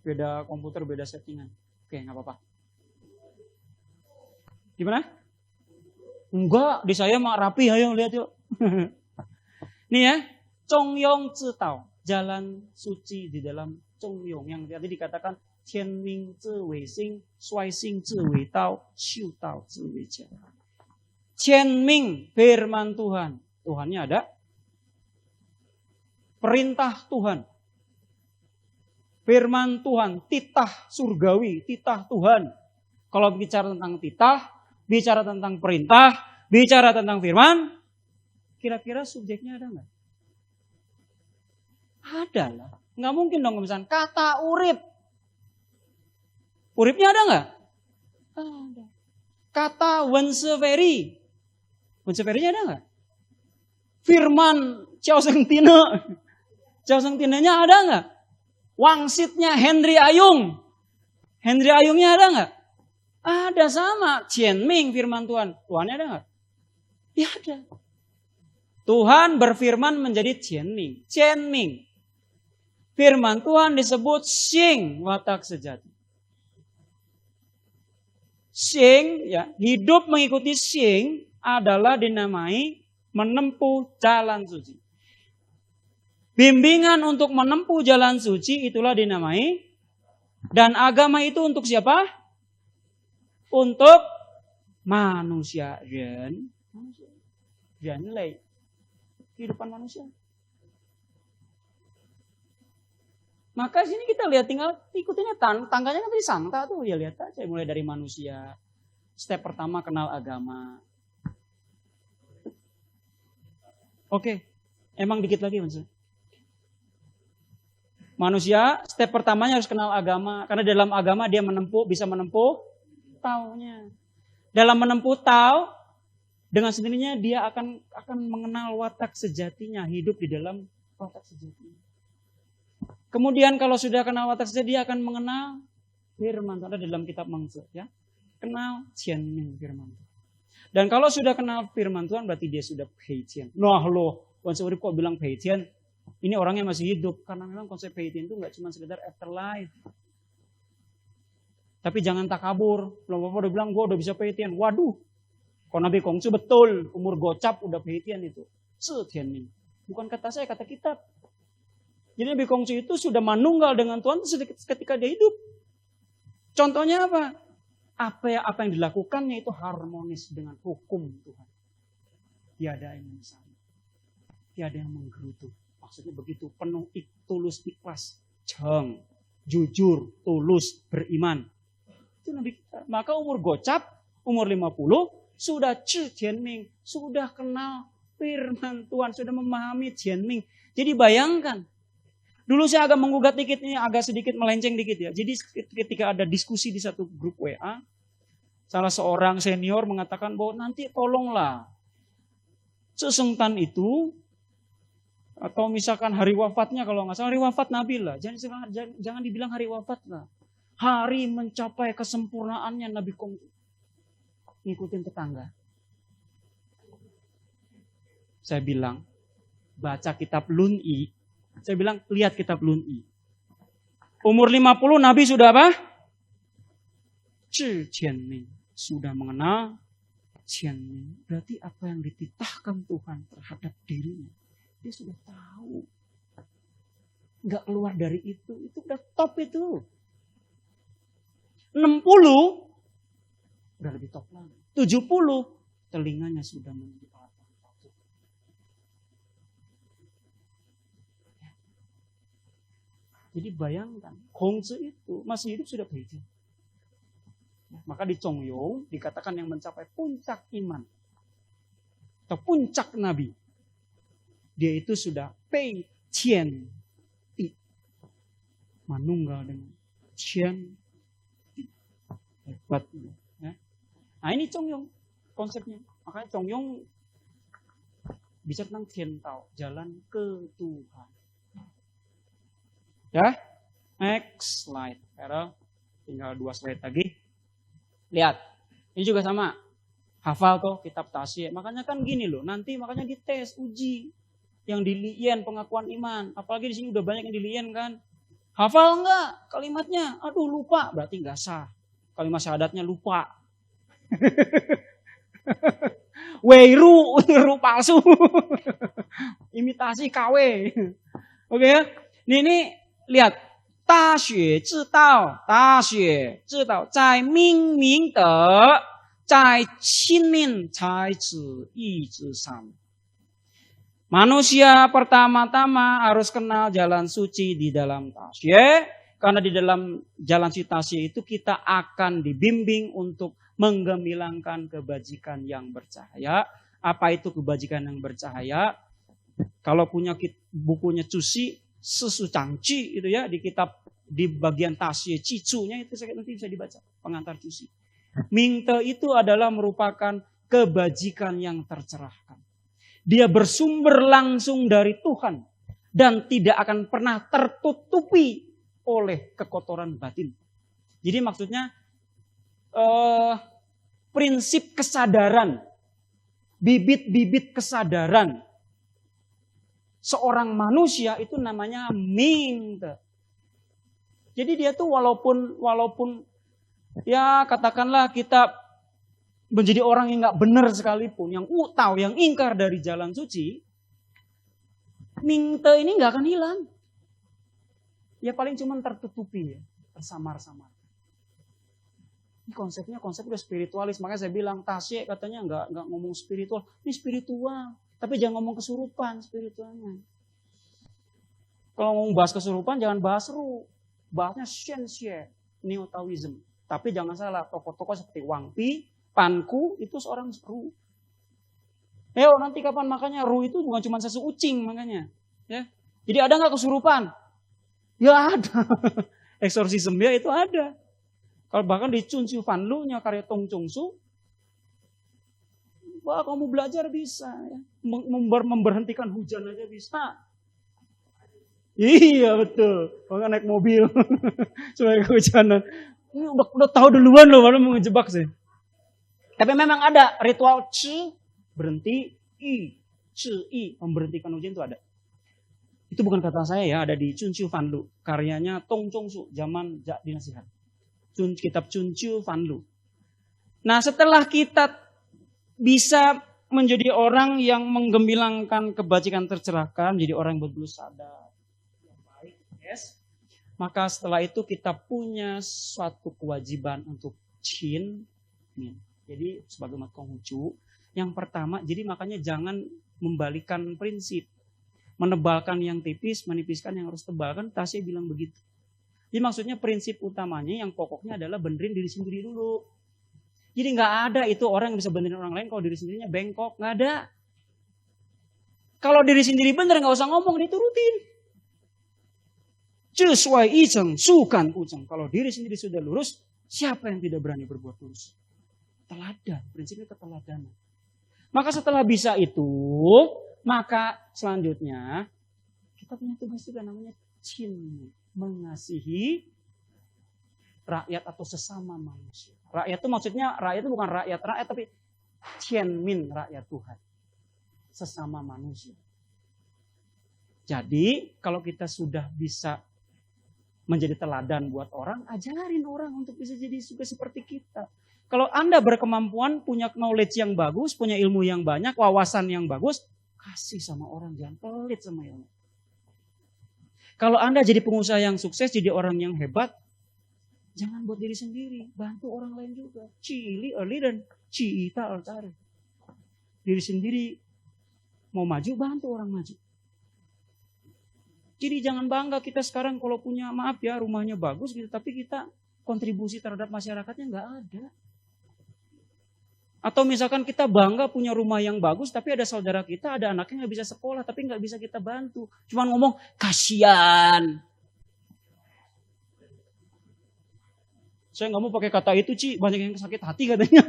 Beda komputer, beda settingan. Oke, gak apa-apa. Gimana? Enggak, di saya mah rapi, ayo lihat yuk. Nih ya, Congyong Zitao, jalan suci di dalam Congyong yang tadi dikatakan Tian Ming Zi Wei Xing, Suai Xing Zi Wei Dao, Xiu Dao Zi Wei Jia. Tian Ming, firman Tuhan. Tuhannya ada. Perintah Tuhan. Firman Tuhan, titah surgawi, titah Tuhan. Kalau bicara tentang titah, bicara tentang perintah, bicara tentang firman, kira-kira subjeknya ada nggak? Ada lah. Nggak mungkin dong misalnya kata urip. Uripnya ada nggak? Ada. Kata wenseveri. Wenseverinya ada nggak? Firman Chow Seng Tine. Jaseng Tindanya ada nggak? Wangsitnya Henry Ayung. Henry Ayungnya ada nggak? Ada sama. Jianming firman Tuhan. Tuhannya ada nggak? Ya ada. Tuhan berfirman menjadi Jianming. Jianming. Firman Tuhan disebut Xing, watak sejati. Xing, ya, hidup mengikuti Xing adalah dinamai menempuh jalan suci. Bimbingan untuk menempuh jalan suci itulah dinamai. Dan agama itu untuk siapa? Untuk manusia. Renlei. Kehidupan manusia. Maka sini kita lihat tinggal ikutinnya tangganya kan tadi sangta tuh. Ya lihat aja mulai dari manusia. Step pertama kenal agama. Oke. Emang dikit lagi maksudnya. Manusia, step pertamanya harus kenal agama. Karena dalam agama dia bisa menempuh taunya. Dalam menempuh tau, dengan sendirinya dia akan mengenal watak sejatinya. Hidup di dalam watak sejatinya. Kemudian kalau sudah kenal watak sejati, dia akan mengenal firman Tuhan. Ada dalam kitab Mangsa. Ya. Kenal Jianming firman Tuhan. Dan kalau sudah kenal firman Tuhan, berarti dia sudah Peijian. Nah loh, Wan Seuri kok bilang Peijian? Ini orangnya masih hidup. Karena memang konsep Peijian itu nggak cuma sekedar afterlife. Tapi jangan takabur. Belum apa udah bilang, gue udah bisa Peijian. Waduh, kalau Nabi Kongsu betul. Umur gocap udah Peijian itu. Jianming. Bukan kata saya, kata kitab. Jadi Nabi Kongsu itu sudah manunggal dengan Tuhan ketika dia hidup. Contohnya apa? Apa yang dilakukannya itu harmonis dengan hukum Tuhan. Tiada yang menyesali. Tiada yang menggerutu. Maksudnya begitu, penuh tulus ikhlas, jujur, tulus, beriman. Itu Nabi kita. Maka umur gocap, umur 50, sudah Jianming, sudah kenal firman Tuhan, sudah memahami Jianming. Jadi bayangkan, dulu saya agak menggugat dikit, ini agak sedikit melenceng dikit ya. Jadi ketika ada diskusi di satu grup WA, salah seorang senior mengatakan bahwa nanti tolonglah, Sesengtan itu, atau misalkan hari wafatnya, kalau nggak salah hari wafat Nabi lah. Jangan dibilang hari wafat lah. Hari mencapai kesempurnaannya Nabi Kongsu. Ngikutin tetangga. Saya bilang, baca kitab Lun'i. Saya bilang, lihat kitab Lun'i. Umur 50 Nabi sudah apa? Jianming. Sudah mengenal Jianming. Berarti apa yang dititahkan Tuhan terhadap dirinya. Dia sudah tahu. Nggak keluar dari itu udah top itu. 60 udah lebih top lagi. 70 telinganya sudah menjadi alat. Jadi bayangkan, Kongsu itu masih hidup sudah begitu. Maka di Chongyong dikatakan yang mencapai puncak iman atau puncak nabi. Dia itu sudah Pei Qian Ti. Manunggal dengan Qian Ti. Hebat. Ya. Nah ini Chongyong konsepnya. Makanya Chongyong bicara tentang Tian Tao, jalan ke Tuhan. Ya, next slide. Tinggal 2 slide lagi. Lihat, ini juga sama. Hafal tuh kitab Tasye. Makanya kan gini loh, nanti makanya dites, uji. Yang di Lian pengakuan iman. Apalagi di sini udah banyak yang di Lian kan. Hafal enggak kalimatnya? Aduh lupa, berarti enggak sah. Kalimat syahadatnya lupa. Weiru, ru palsu. Imitasi KW. Oke ya. Ini lihat. 大学之道，大学之道，在明明德，在亲民才子义之上。Manusia pertama-tama harus kenal jalan suci di dalam tasye. Karena di dalam jalan suci tasye itu kita akan dibimbing untuk menggemilangkan kebajikan yang bercahaya. Apa itu kebajikan yang bercahaya? Kalau punya bukunya Cusi, Sesu Cangci itu ya, di kitab di bagian tasye cicunya itu nanti bisa dibaca pengantar Cusi. Mingte itu adalah merupakan kebajikan yang tercerahkan. Dia bersumber langsung dari Tuhan. dan tidak akan pernah tertutupi oleh kekotoran batin. Jadi maksudnya prinsip kesadaran, bibit-bibit kesadaran seorang manusia itu namanya mingte. Jadi dia tuh walaupun ya katakanlah kita menjadi orang yang nggak benar sekalipun, yang utau, yang ingkar dari jalan suci, mingte ini nggak akan hilang. Ya paling cuma tertutupi, ya, tersamar-samar. Ini konsepnya konsep udah spiritualis, makanya saya bilang Tasye katanya nggak ngomong spiritual, ini spiritual, tapi jangan ngomong kesurupan spiritualnya. Kalau ngomong bahas kesurupan jangan bahas ru, bahasnya Shenxue, Neo Taoism. Tapi jangan salah, tokoh-tokoh seperti Wang Pi, Panku itu seorang ru. Nanti kapan makanya ru itu bukan cuma sesu ucing makanya. Ya. Jadi ada nggak kesurupan? Ya ada. Eksorsisme ya itu ada. Kalau bahkan di Chun Xiu Fan Lu-nya karya Tong Chung Su, wah kamu belajar bisa. Ya. Memberhentikan hujan aja bisa. Iya betul. Kalau naik mobil supaya kehujanan. Ini udah tahu duluan loh, baru mau ngejebak sih. Tapi memang ada ritual ci berhenti, i memberhentikan hujan itu ada. Itu bukan kata saya ya, ada di Chun Xiu Fan Lu, karyanya Tong Chung Su zaman dinasti Han. Kitab Chun Xiu Fan Lu. Nah, setelah kita bisa menjadi orang yang menggembilangkan kebajikan tercerahkan, menjadi orang yang betul sadar, yang baik, yes. Maka setelah itu kita punya suatu kewajiban untuk Chin Min. Jadi sebagai umat Konghucu, yang pertama, jadi makanya jangan membalikan prinsip. Menebalkan yang tipis, menipiskan yang harus tebal. Kan Tasye bilang begitu. Jadi maksudnya prinsip utamanya yang pokoknya adalah benerin diri sendiri dulu. Jadi nggak ada itu orang yang bisa benerin orang lain kalau diri sendirinya bengkok. Nggak ada. Kalau diri sendiri bener nggak usah ngomong, diturutin. Cesuai iceng, sukan uceng. Kalau diri sendiri sudah lurus, siapa yang tidak berani berbuat lurus? Teladan, prinsipnya keteladanan. Maka setelah bisa itu, maka selanjutnya kita punya tugas juga namanya Chin, mengasihi rakyat atau sesama manusia. Rakyat itu maksudnya rakyat itu bukan rakyat tapi Tianmin, rakyat Tuhan, sesama manusia. Jadi kalau kita sudah bisa menjadi teladan buat orang, ajarin orang untuk bisa jadi juga seperti kita. Kalau Anda berkemampuan, punya knowledge yang bagus, punya ilmu yang banyak, wawasan yang bagus, kasih sama orang, jangan pelit sama ilmu. Kalau Anda jadi pengusaha yang sukses, jadi orang yang hebat, jangan buat diri sendiri, bantu orang lain juga. Cili, early, dan ciita, altare. Diri sendiri mau maju, bantu orang maju. Jadi jangan bangga kita sekarang kalau punya, maaf ya, rumahnya bagus gitu, tapi kita kontribusi terhadap masyarakatnya nggak ada. Atau misalkan kita bangga punya rumah yang bagus, tapi ada saudara kita, ada anaknya nggak bisa sekolah, tapi nggak bisa kita bantu. Cuman ngomong, kasihan. Saya nggak mau pakai kata itu, Ci, banyak yang sakit hati katanya.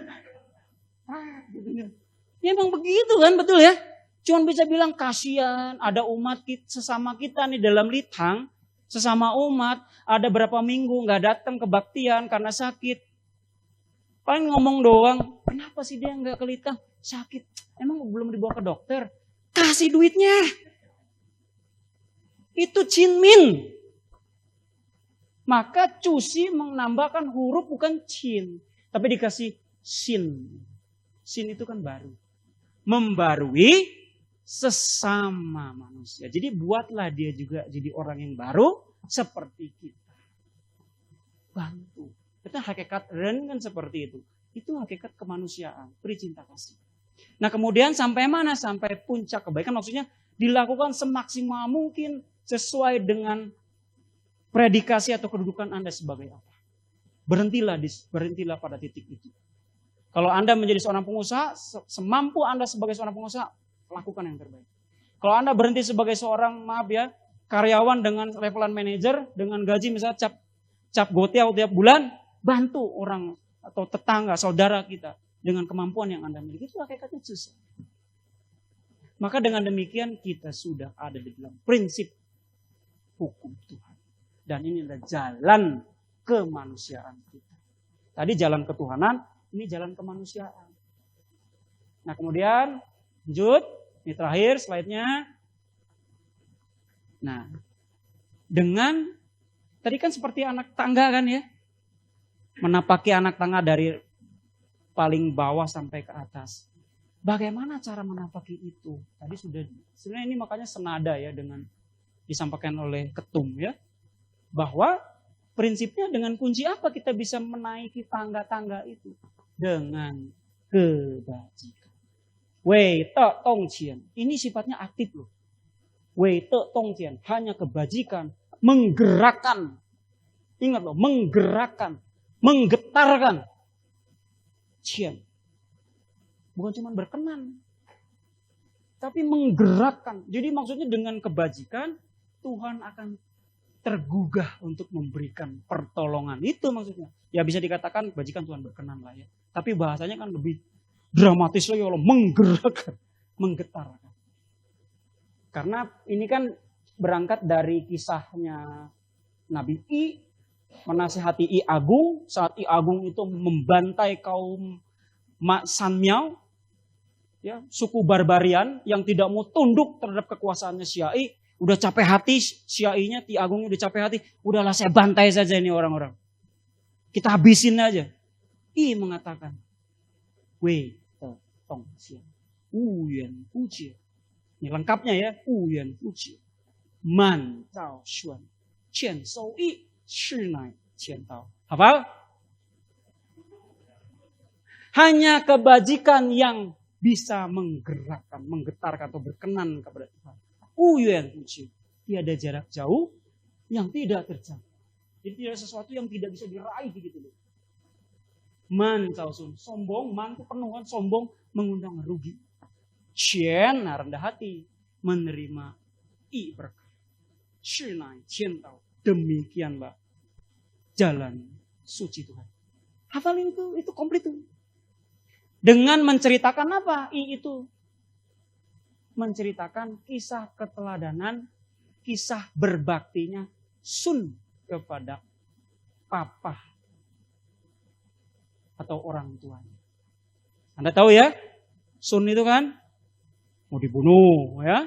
Ya emang begitu kan, betul ya? Cuman bisa bilang kasihan, ada umat sesama kita nih dalam lithang, sesama umat, ada berapa minggu nggak datang kebaktian karena sakit. Paling ngomong doang, kenapa sih dia nggak ke lithang? Sakit, emang belum dibawa ke dokter? Kasih duitnya. Itu Chinmin. Maka Cusi menambahkan huruf bukan Chin, tapi dikasih Sin. Sin itu kan baru. Membarui sesama manusia. Jadi buatlah dia juga jadi orang yang baru seperti kita. Bantu. Itu hakikat Ren kan seperti itu. Itu hakikat kemanusiaan, beri cinta kasih. Nah kemudian sampai mana? Sampai puncak kebaikan. Maksudnya dilakukan semaksimal mungkin sesuai dengan predikasi atau kedudukan Anda sebagai apa. Berhentilah pada titik itu. Kalau Anda menjadi seorang pengusaha, semampu Anda sebagai seorang pengusaha, lakukan yang terbaik. Kalau Anda berhenti sebagai seorang, maaf ya, karyawan dengan levelan manajer, dengan gaji misalnya cap gotiau tiap bulan, bantu orang atau tetangga, saudara kita dengan kemampuan yang Anda miliki. Itu hakikatnya susah. Maka dengan demikian kita sudah ada di dalam prinsip hukum Tuhan. Dan ini adalah jalan kemanusiaan kita. Tadi jalan ketuhanan, ini jalan kemanusiaan. Nah kemudian lanjut, ini terakhir slide-nya. Nah, dengan tadi kan seperti anak tangga kan ya. Menapaki anak tangga dari paling bawah sampai ke atas. Bagaimana cara menapaki itu? Tadi sudah, sebenarnya ini makanya senada ya dengan disampaikan oleh ketum ya. Bahwa prinsipnya dengan kunci apa kita bisa menaiki tangga-tangga itu? Dengan kebajikan. Wei te tong qian. Ini sifatnya aktif loh. Wei te tong qian. Hanya kebajikan. Menggerakkan. Ingat loh. Menggerakkan. Menggetarkan. Qian. Bukan cuma berkenan. Tapi menggerakkan. Jadi maksudnya dengan kebajikan. Tuhan akan tergugah untuk memberikan pertolongan. Itu maksudnya. Ya bisa dikatakan kebajikan Tuhan berkenan lah ya. Tapi bahasanya kan lebih dramatis lagi kalau menggerakkan, menggetarkan. Karena ini kan berangkat dari kisahnya Nabi I, menasihati I Agung, saat I Agung itu membantai kaum Sanmiao, ya, suku barbarian yang tidak mau tunduk terhadap kekuasaannya Xiai, udah capek hati Xiai-nya, I Agungnya udah capek hati, udahlah saya bantai saja ini orang-orang. Kita habisin aja. I mengatakan, Wei te tong xian, wu yuan fu jie. Ini lengkapnya ya, wu yuan fu jie. Man zao xuan, qian shou yi, shi nai qian tao. Hafal? Hanya kebajikan yang bisa menggerakkan, menggetarkan atau berkenan kepada Tuhan. Wu yuan fu jie. Tiada jarak jauh yang tidak terjangkau. Jadi tidak sesuatu yang tidak bisa diraih begitu loh. Man sun, sombong, man itu penuh kan, sombong mengundang rugi. Qian, rendah hati, menerima I berkah. Shinai, qian tao, demikianlah jalan suci Tuhan. Hafalin itu komplit tuh. Dengan menceritakan apa? I itu menceritakan kisah keteladanan, kisah berbaktinya Sun kepada papa atau orang tuanya. Anda tahu ya, Sun itu kan mau dibunuh ya.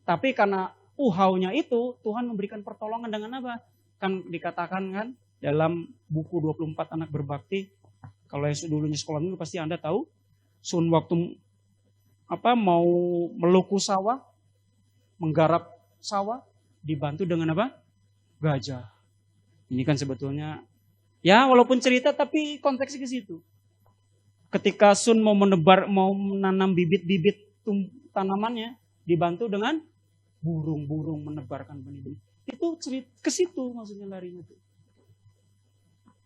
Tapi karena uhaunya itu, Tuhan memberikan pertolongan dengan apa? Kan dikatakan kan dalam buku 24 anak berbakti, kalau yang dulunya sekolah dulu pasti Anda tahu, Sun waktu mau meluku sawah, menggarap sawah, dibantu dengan apa? Gajah. Ini kan sebetulnya ya walaupun cerita tapi konteksnya ke situ. Ketika Sun mau menanam bibit-bibit tanamannya, dibantu dengan burung-burung menebarkan benih-benih. Itu cerita ke situ maksudnya larinya tuh.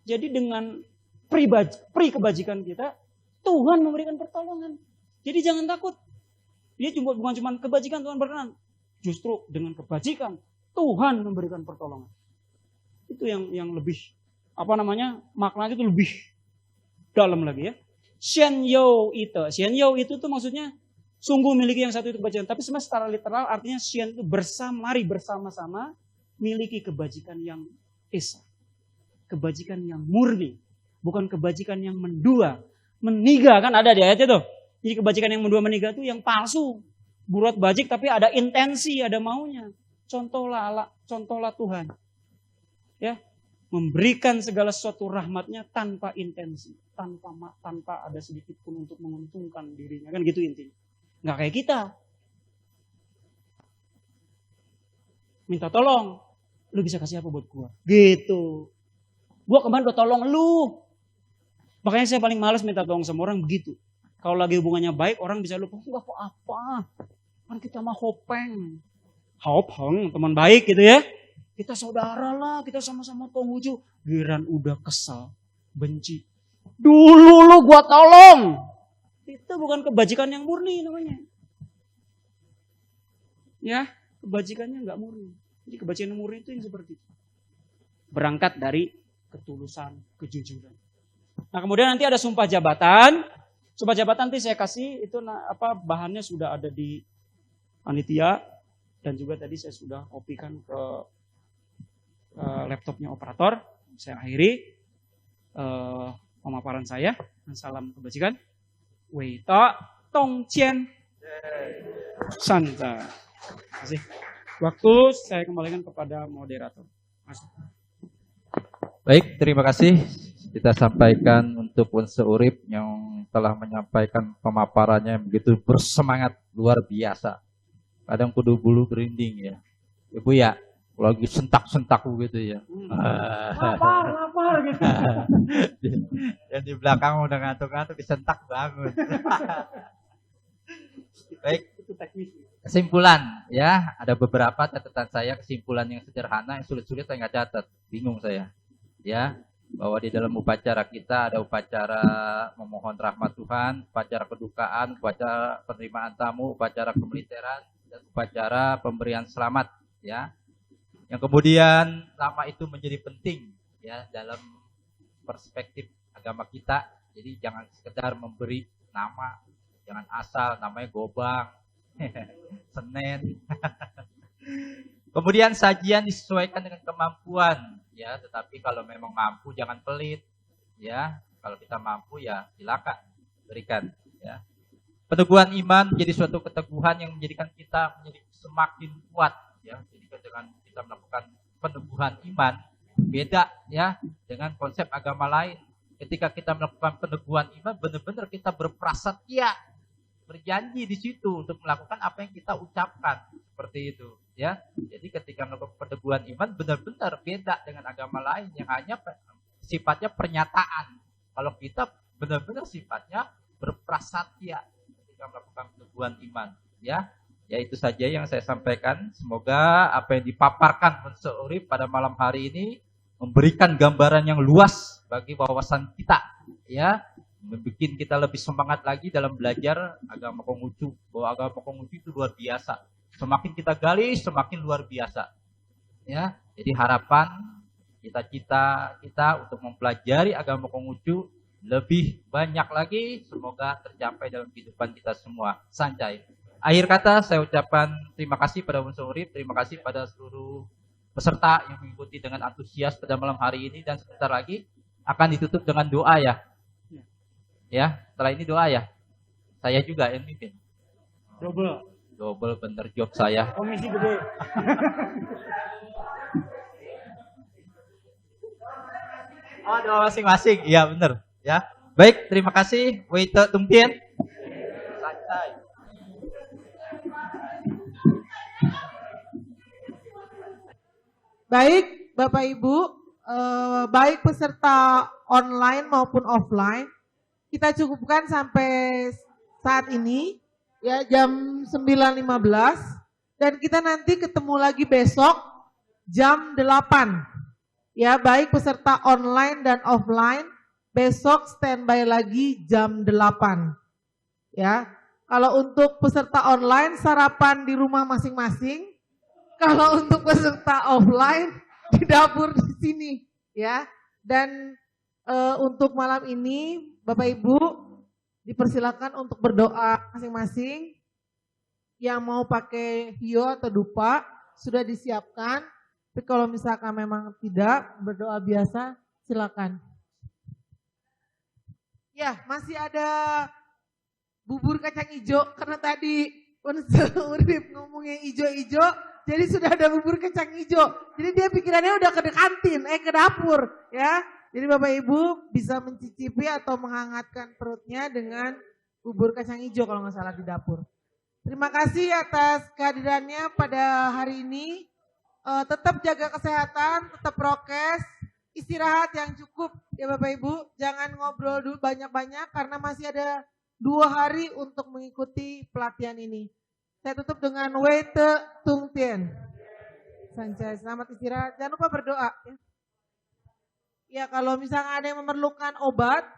Jadi dengan kebajikan kita, Tuhan memberikan pertolongan. Jadi jangan takut. Dia bukan cuma kebajikan Tuhan berkenan. Justru dengan kebajikan Tuhan memberikan pertolongan. Itu yang lebih maknanya itu lebih dalam lagi ya. Xian you itu tuh maksudnya sungguh miliki yang satu itu kebajikan. Tapi sebenarnya secara literal artinya xian itu mari bersama-sama miliki kebajikan yang esa. Kebajikan yang murni. Bukan kebajikan yang mendua. Meniga kan ada di ayatnya tuh. Jadi kebajikan yang mendua meniga itu yang palsu. Buat bajik tapi ada intensi, ada maunya. Contohlah Tuhan. Ya, memberikan segala sesuatu rahmatnya tanpa intensi, tanpa ada sedikit pun untuk menguntungkan dirinya, kan gitu intinya. Nggak kayak kita. Minta tolong, lu bisa kasih apa buat gua? Gitu. Gua kemarin udah tolong lu. Makanya saya paling malas minta tolong sama orang begitu. Kalau lagi hubungannya baik, orang bisa lupa, nggak apa-apa. Kan kita mah hopeng, teman baik gitu ya. Kita saudara lah, kita sama-sama tonghuju. Giran udah kesal, benci. Dulu lu gua tolong. Itu bukan kebajikan yang murni namanya. Ya, kebajikannya nggak murni. Jadi kebajikan yang murni itu yang seperti itu. Berangkat dari ketulusan, kejujuran. Nah kemudian nanti ada sumpah jabatan. Sumpah jabatan nanti saya kasih itu bahannya sudah ada di panitia dan juga tadi saya sudah kopikan ke laptopnya operator. Saya akhiri pemaparan saya. Salam kebajikan. Wei ta tong qian. Santai. Terima kasih. Waktu saya kembalikan kepada moderator. Mas. Baik, terima kasih. Kita sampaikan untuk Unse Urip yang telah menyampaikan pemaparannya yang begitu bersemangat, luar biasa. Kadang kudu bulu berinding ya. Ibu ya, lagi sentak-sentak begitu ya. Lapar gitu. Yang di belakang udah ngantuk-ngantuk disentak bangun. Baik, Itu teknis. kesimpulan ya, ada beberapa catatan saya, kesimpulan yang sederhana, yang sulit-sulit saya nggak catat, bingung saya. Ya, bahwa di dalam upacara kita ada upacara memohon rahmat Tuhan, upacara kedukaan, upacara penerimaan tamu, upacara kemiliteran, dan upacara pemberian selamat. Ya, yang kemudian nama itu menjadi penting ya dalam perspektif agama kita. Jadi jangan sekedar memberi nama, jangan asal namanya Gobang, Senen. Kemudian sajian disesuaikan dengan kemampuan ya, tetapi kalau memang mampu jangan pelit ya. Kalau kita mampu ya silakan berikan ya. Peneguhan iman menjadi suatu keteguhan yang menjadikan kita menjadi semakin kuat ya. Jadi dengan kita melakukan peneguhan iman beda ya dengan konsep agama lain. Ketika kita melakukan peneguhan iman benar-benar kita berprasatya, berjanji di situ untuk melakukan apa yang kita ucapkan, seperti itu ya. Jadi ketika melakukan peneguhan iman benar-benar beda dengan agama lain yang hanya sifatnya pernyataan. Kalau kita benar-benar sifatnya berprasatya ketika melakukan peneguhan iman ya. Ya itu saja yang saya sampaikan. Semoga apa yang dipaparkan Unse Urip pada malam hari ini memberikan gambaran yang luas bagi wawasan kita ya. Membuat kita lebih semangat lagi dalam belajar agama Konghucu. Bahwa agama Konghucu itu luar biasa. Semakin kita gali, semakin luar biasa. Ya, jadi harapan cita-cita kita untuk mempelajari agama Konghucu lebih banyak lagi. Semoga tercapai dalam kehidupan kita semua. Sanjay. Akhir kata saya ucapkan terima kasih pada Unse Urip, terima kasih pada seluruh peserta yang mengikuti dengan antusias pada malam hari ini, dan sebentar lagi akan ditutup dengan doa ya. Ya, setelah ini doa ya. Saya juga yang mimpin. Double bener job saya. Komisi gede. Oh, doa masing-masing. Iya, bener ya. Baik, terima kasih. Wei te tung tien. Santai. Baik, Bapak Ibu, baik peserta online maupun offline, kita cukupkan sampai saat ini ya jam 9.15 dan kita nanti ketemu lagi besok jam 8. Ya, baik peserta online dan offline, besok standby lagi jam 8. Ya. Kalau untuk peserta online sarapan di rumah masing-masing. Kalau untuk peserta offline di dapur di sini ya. Dan untuk malam ini Bapak Ibu dipersilakan untuk berdoa masing-masing. Yang mau pakai hio atau dupa sudah disiapkan. Tapi kalau misalkan memang tidak berdoa biasa silakan. Ya, masih ada bubur kacang hijau karena tadi Unse Urip ngomongnya hijau-hijau. Jadi sudah ada bubur kacang hijau. Jadi dia pikirannya udah ke kantin, ke dapur ya. Jadi Bapak Ibu bisa mencicipi atau menghangatkan perutnya dengan bubur kacang hijau kalau nggak salah di dapur. Terima kasih atas kehadirannya pada hari ini. Tetap jaga kesehatan, tetap prokes, istirahat yang cukup ya Bapak Ibu. Jangan ngobrol dulu banyak-banyak karena masih ada 2 hari untuk mengikuti pelatihan ini. Saya tutup dengan Wei te tung tien. Sanjay, selamat istirahat. Jangan lupa berdoa. Ya, kalau misalnya ada yang memerlukan obat,